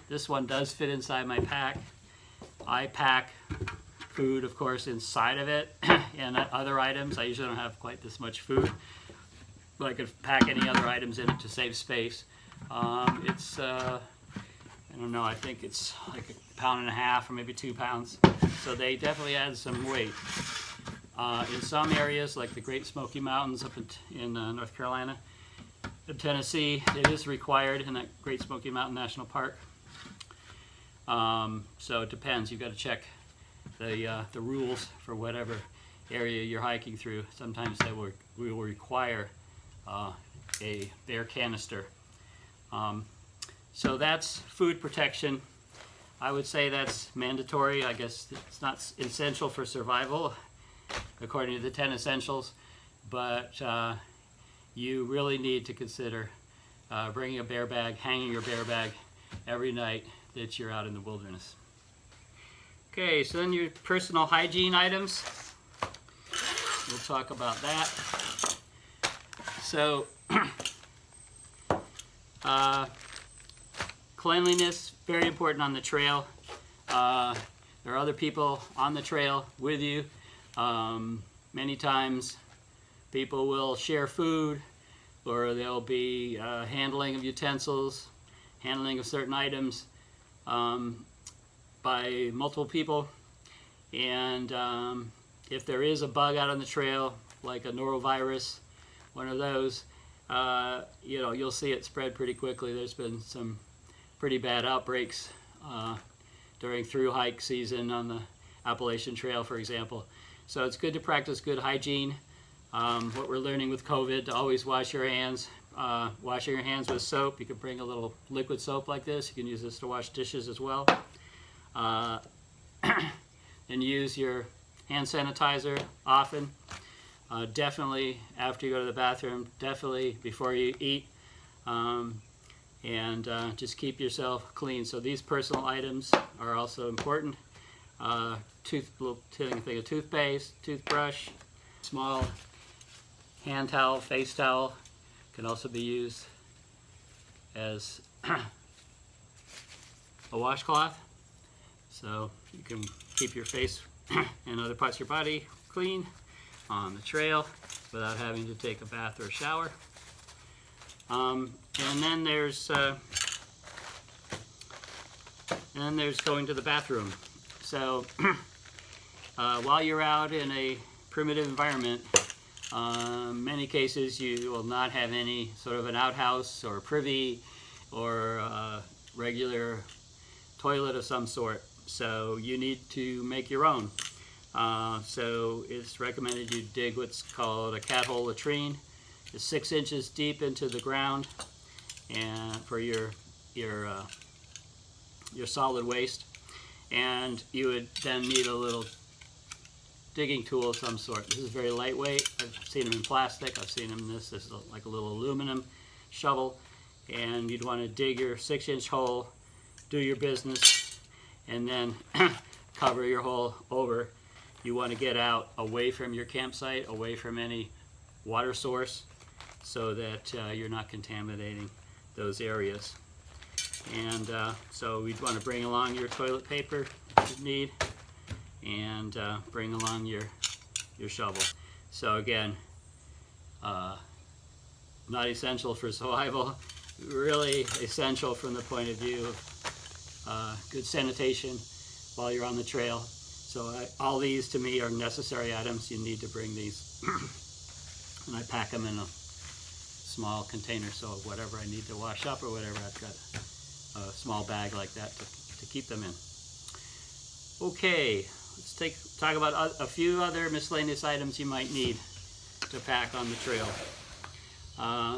This one does fit inside my pack. I pack food, of course, inside of it, and other items. I usually don't have quite this much food, but I could pack any other items in it to save space. It's I don't know, I think it's like 1.5 pounds or maybe 2 pounds. So they definitely add some weight. In some areas, like the Great Smoky Mountains up in North Carolina, in Tennessee, it is required in that Great Smoky Mountain National Park. So it depends. You've got to check the rules for whatever area you're hiking through. Sometimes they will require a bear canister. So that's food protection. I would say that's mandatory. I guess it's not essential for survival, according to the 10 essentials, but you really need to consider bringing a bear bag, hanging your bear bag every night that you're out in the wilderness. Okay, so then your personal hygiene items. We'll talk about that. So, cleanliness, very important on the trail. There are other people on the trail with you. Many times people will share food, or there'll be handling of utensils, handling of certain items by multiple people. And if there is a bug out on the trail, like a norovirus, one of those, you'll see it spread pretty quickly. There's been some pretty bad outbreaks during through hike season on the Appalachian Trail, for example. So it's good to practice good hygiene. What we're learning with COVID, to always wash your hands. Washing your hands with soap. You can bring a little liquid soap like this. You can use this to wash dishes as well. And use your hand sanitizer often. Definitely after you go to the bathroom, definitely before you eat. And just keep yourself clean. So these personal items are also important. A toothpaste, toothbrush, small hand towel, face towel can also be used as a washcloth. So you can keep your face and other parts of your body clean on the trail without having to take a bath or a shower. And then there's going to the bathroom. So while you're out in a primitive environment, many cases you will not have any sort of an outhouse or privy or regular toilet of some sort, so you need to make your own. So it's recommended you dig what's called a cat hole latrine. It's 6 inches deep into the ground, and for your solid waste, and you would then need a little digging tool of some sort. This is very lightweight. I've seen them in plastic. I've seen them in this. This is like a little aluminum shovel, and you'd want to dig your 6-inch hole, do your business, and then cover your hole over. You want to get out away from your campsite, away from any water source, so that you're not contaminating those areas. And so we'd want to bring along your toilet paper if you need, and bring along your shovel. So again, not essential for survival, really essential from the point of view of good sanitation while you're on the trail. So all these to me are necessary items. You need to bring these. And I pack them in a small container, so whatever I need to wash up or whatever, I've got a small bag like that to keep them in. Okay, let's talk about a few other miscellaneous items you might need to pack on the trail.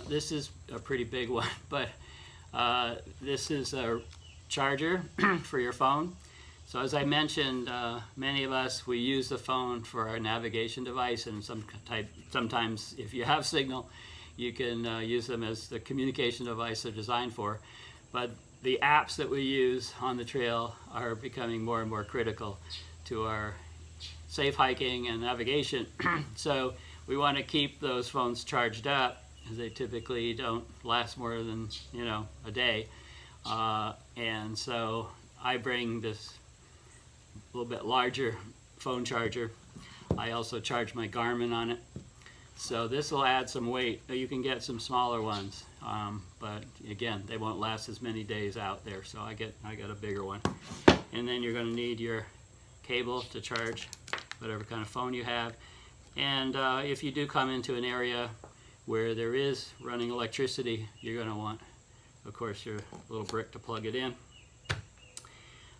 This is a pretty big one, but this is a charger for your phone. So as I mentioned, many of us, we use the phone for our navigation device, and sometimes if you have signal, you can use them as the communication device they're designed for. But the apps that we use on the trail are becoming more and more critical to our safe hiking and navigation. So we want to keep those phones charged up, as they typically don't last more than, a day. And so I bring this a little bit larger phone charger. I also charge my Garmin on it. So this will add some weight. You can get some smaller ones, but again, they won't last as many days out there. So I got a bigger one. And then you're going to need your cable to charge whatever kind of phone you have. And if you do come into an area where there is running electricity, you're going to want, of course, your little brick to plug it in.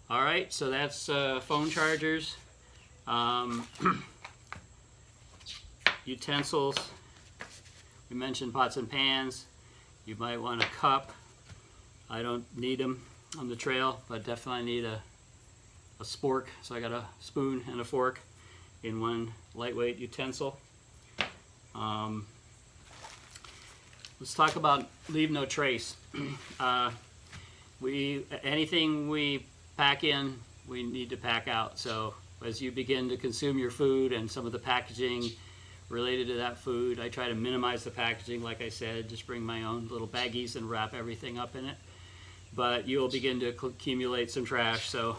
All right, so that's phone chargers. Utensils. We mentioned pots and pans. You might want a cup. I don't need them on the trail, but definitely need a spork. So I got a spoon and a fork in one lightweight utensil. Let's talk about leave no trace. Anything we pack in, we need to pack out. So as you begin to consume your food and some of the packaging related to that food, I try to minimize the packaging. Like I said, just bring my own little baggies and wrap everything up in it. But you'll begin to accumulate some trash, so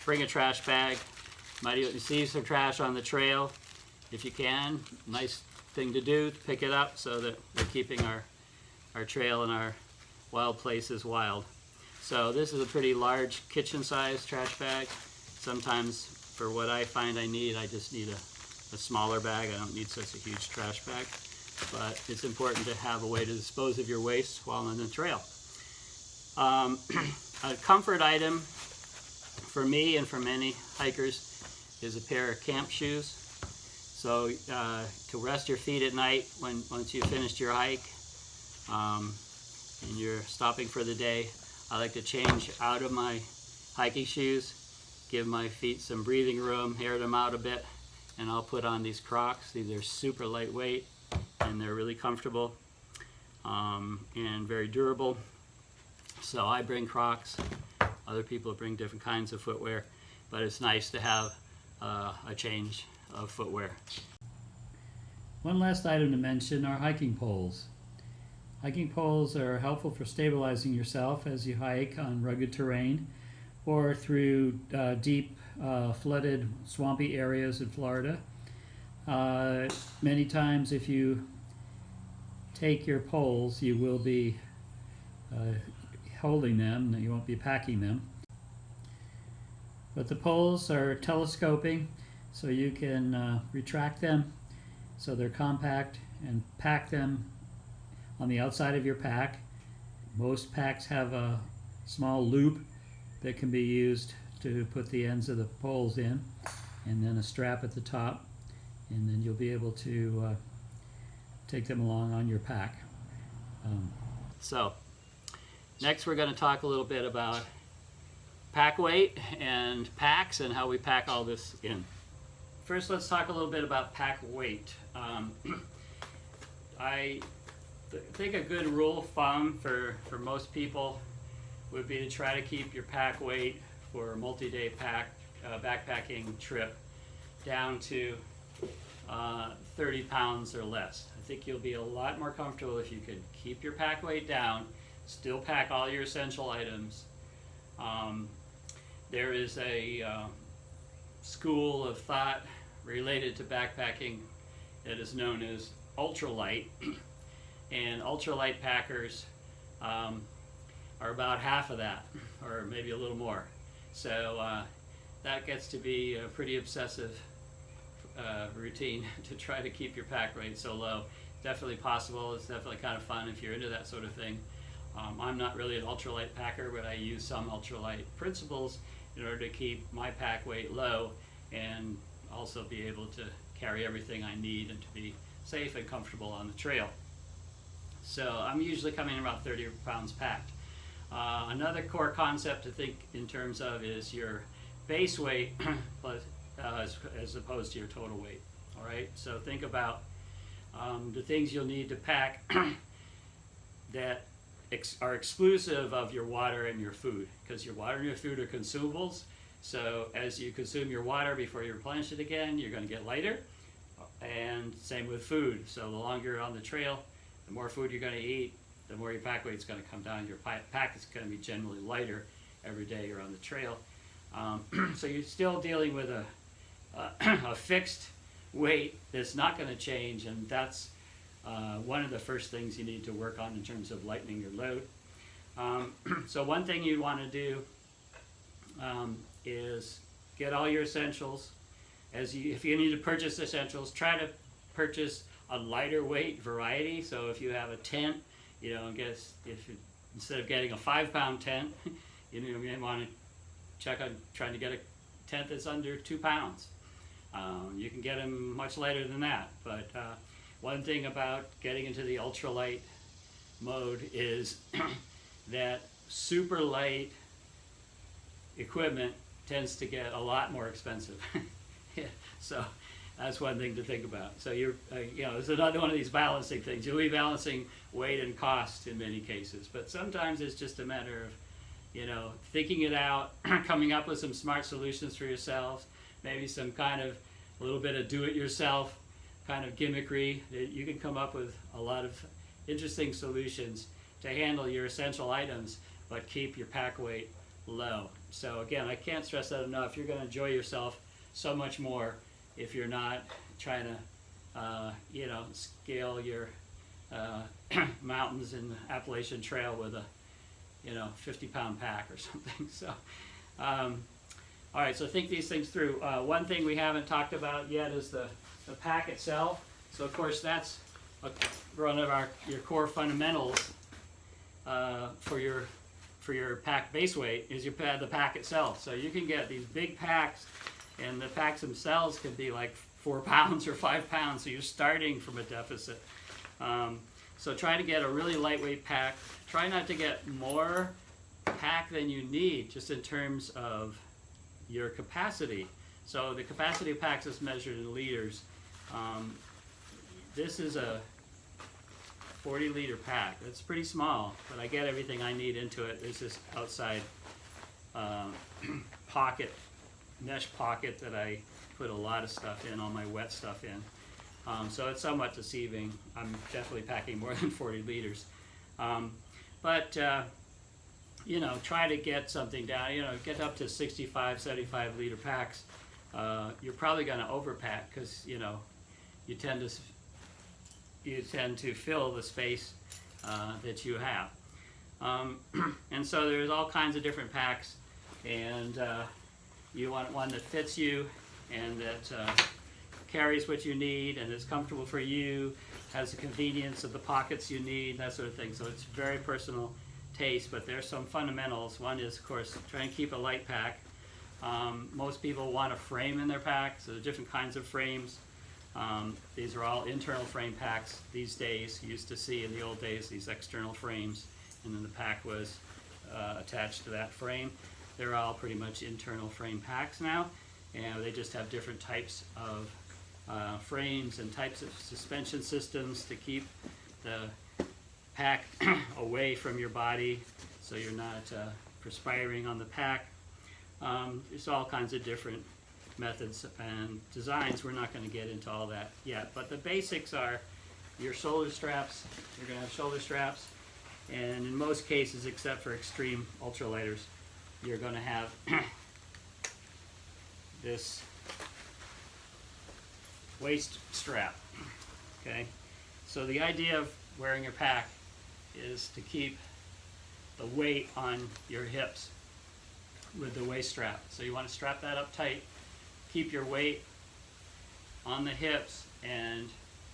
bring a trash bag. Might even see some trash on the trail if you can. Nice thing to do, pick it up so that we're keeping our trail and our wild places wild. So this is a pretty large kitchen-sized trash bag. Sometimes for what I find I need, I just need a smaller bag. I don't need such a huge trash bag. But it's important to have a way to dispose of your waste while on the trail. A comfort item for me and for many hikers is a pair of camp shoes. So to rest your feet at night once you've finished your hike and you're stopping for the day, I like to change out of my hiking shoes, give my feet some breathing room, air them out a bit, and I'll put on these Crocs. These are super lightweight and they're really comfortable and very durable. So I bring Crocs. Other people bring different kinds of footwear, but it's nice to have a change of footwear. One last item to mention are hiking poles. Hiking poles are helpful for stabilizing yourself as you hike on rugged terrain or through deep flooded swampy areas in Florida. Many times if you take your poles, you will be holding them, you won't be packing them. But the poles are telescoping, So you can retract them so they're compact and pack them on the outside of your pack. Most packs have a small loop that can be used to put the ends of the poles in, and then a strap at the top, and then you'll be able to take them along on your pack. So next we're going to talk a little bit about pack weight and packs and how we pack all this in. First, let's talk a little bit about pack weight. I think a good rule of thumb for most people would be to try to keep your pack weight for a multi-day backpacking trip down to 30 pounds or less. I think you'll be a lot more comfortable if you could keep your pack weight down, still pack all your essential items. There is a school of thought related to backpacking that is known as ultralight, and ultralight packers are about half of that, or maybe a little more. So that gets to be a pretty obsessive routine to try to keep your pack weight so low. Definitely possible. It's definitely kind of fun if you're into that sort of thing. I'm not really an ultralight packer, but I use some ultralight principles in order to keep my pack weight low and also be able to carry everything I need and to be safe and comfortable on the trail. So I'm usually coming in about 30 pounds packed. Another core concept to think in terms of is your base weight plus, as opposed to your total weight. All right, so think about the things you'll need to pack that are exclusive of your water and your food, because your water and your food are consumables. So as you consume your water before you replenish it again, you're going to get lighter, and same with food. So the longer you're on the trail, the more food you're going to eat, the more your pack weight is going to come down. Your pack is going to be generally lighter every day you're on the trail. So you're still dealing with a fixed weight that's not going to change, and that's one of the first things you need to work on in terms of lightening your load. So one thing you want to do is get all your essentials. If you need to purchase essentials, try to purchase a lighter weight variety. So if you have a tent, instead of getting a 5-pound tent, you may want to check on trying to get a tent that's under 2 pounds. You can get them much lighter than that, but one thing about getting into the ultralight mode is that super light equipment tends to get a lot more expensive. Yeah, so that's one thing to think about. So it's another one of these balancing things. You'll be balancing weight and cost in many cases, but sometimes it's just a matter of thinking it out, coming up with some smart solutions for yourselves, maybe some kind of a little bit of do-it-yourself kind of gimmickry. You can come up with a lot of interesting solutions to handle your essential items, but keep your pack weight low. So again, I can't stress that enough. You're going to enjoy yourself so much more if you're not trying to, scale your mountains in the Appalachian Trail with a, 50-pound pack or something. So, all right. So think these things through. One thing we haven't talked about yet is the pack itself. So of course that's one of your core fundamentals for your pack base weight is the pack itself. So you can get these big packs, and the packs themselves can be like 4 pounds or 5 pounds. So you're starting from a deficit. So try to get a really lightweight pack. Try not to get more pack than you need, just in terms of your capacity. So the capacity of packs is measured in liters. This is a 40-liter pack. It's pretty small, but I get everything I need into it. There's this outside mesh pocket that I put a lot of stuff in, all my wet stuff in. So it's somewhat deceiving. I'm definitely packing more than 40 liters. But try to get something down, get up to 65, 75 liter packs. You're probably going to overpack because, you tend to fill the space that you have. And so there's all kinds of different packs, and you want one that fits you and that carries what you need and is comfortable for you, has the convenience of the pockets you need, that sort of thing. So it's very personal taste, but there's some fundamentals. One is, of course, try and keep a light pack. Most people want a frame in their pack, so there are different kinds of frames. These are all internal frame packs these days. You used to see in the old days these external frames, and then the pack was attached to that frame. They're all pretty much internal frame packs now, and they just have different types of frames and types of suspension systems to keep the pack away from your body so you're not perspiring on the pack. There's all kinds of different methods and designs. We're not going to get into all that yet, but the basics are your shoulder straps. You're going to have shoulder straps, and in most cases, except for extreme ultralighters, you're going to have this waist strap. Okay, so the idea of wearing your pack is to keep the weight on your hips with the waist strap. So you want to strap that up tight, keep your weight on the hips, and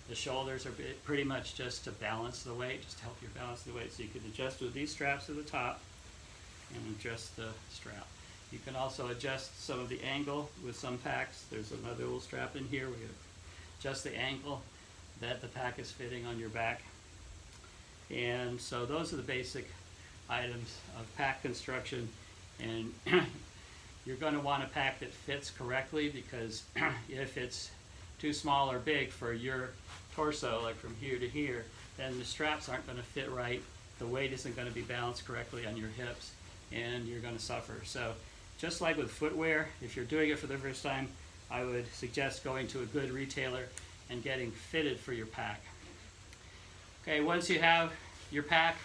the shoulders are pretty much just to balance the weight, just to help you balance the weight. So you can adjust with these straps at the top and adjust the strap. You can also adjust some of the angle with some packs. There's another little strap in here where you adjust the angle that the pack is fitting on your back. And so those are the basic items of pack construction. And you're going to want a pack that fits correctly, because if it's too small or big for your torso, like from here to here, then the straps aren't going to fit right. The weight isn't going to be balanced correctly on your hips, and you're going to suffer. So just like with footwear, if you're doing it for the first time, I would suggest going to a good retailer and getting fitted for your pack. Okay, once you have your pack,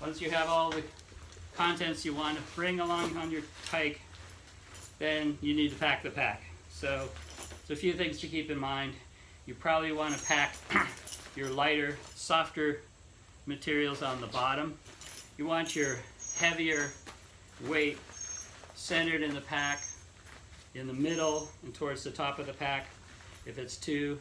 once you have all the contents you want to bring along on your hike, then you need to pack the pack. So there's a few things to keep in mind. You probably want to pack your lighter, softer materials on the bottom. You want your heavier weight centered in the pack, in the middle and towards the top of the pack. If it's too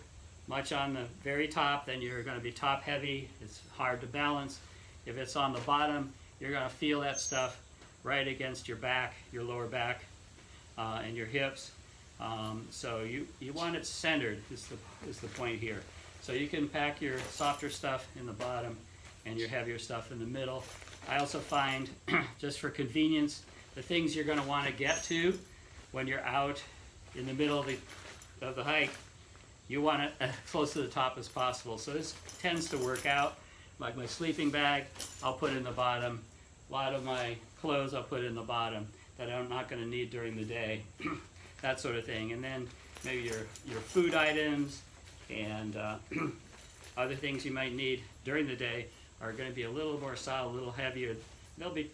much on the very top, then you're going to be top heavy. It's hard to balance. If it's on the bottom, you're going to feel that stuff right against your back, your lower back, and your hips. So you want it centered is the point here. So you can pack your softer stuff in the bottom and your heavier stuff in the middle. I also find, just for convenience, the things you're going to want to get to when you're out in the middle of the hike, you want it as close to the top as possible. So this tends to work out. Like my sleeping bag, I'll put in the bottom. A lot of my clothes I'll put in the bottom that I'm not going to need during the day. That sort of thing. And then maybe your food items and other things you might need during the day are going to be a little more solid, a little heavier. They'll be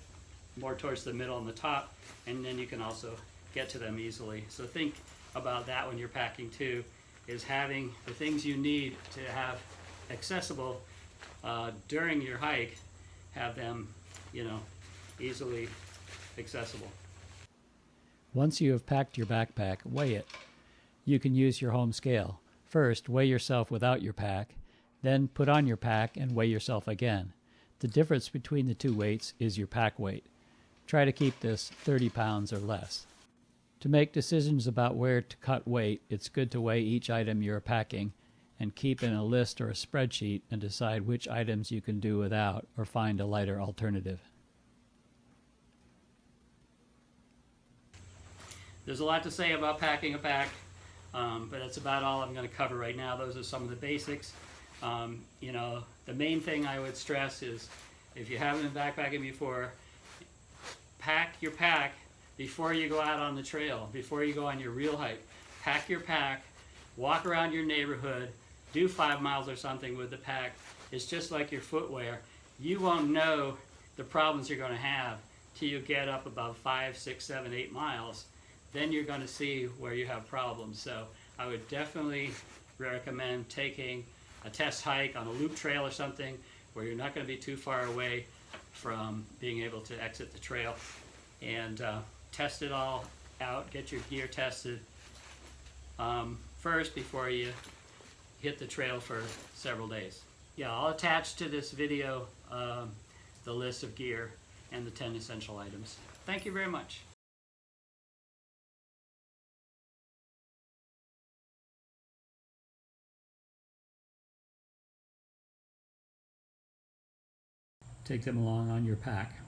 more towards the middle and the top, and then you can also get to them easily. So think about that when you're packing too, is having the things you need to have accessible during your hike, have them, easily accessible. Once you have packed your backpack, weigh it. You can use your home scale. First, weigh yourself without your pack, then put on your pack and weigh yourself again. The difference between the two weights is your pack weight. Try to keep this 30 pounds or less. To make decisions about where to cut weight, it's good to weigh each item you're packing and keep in a list or a spreadsheet and decide which items you can do without or find a lighter alternative. There's a lot to say about packing a pack, but that's about all I'm going to cover right now. Those are some of the basics. The main thing I would stress is, if you haven't been backpacking before, pack your pack before you go out on the trail, before you go on your real hike. Pack your pack, walk around your neighborhood, do 5 miles or something with the pack. It's just like your footwear. You won't know the problems you're going to have till you get up about 5, 6, 7, 8 miles. Then you're going to see where you have problems. So I would definitely recommend taking a test hike on a loop trail or something where you're not going to be too far away from being able to exit the trail, and test it all out, get your gear tested. first before you hit the trail for several days. Yeah, I'll attach to this video the list of gear and the 10 essential items. Thank you very much. Take them along on your pack.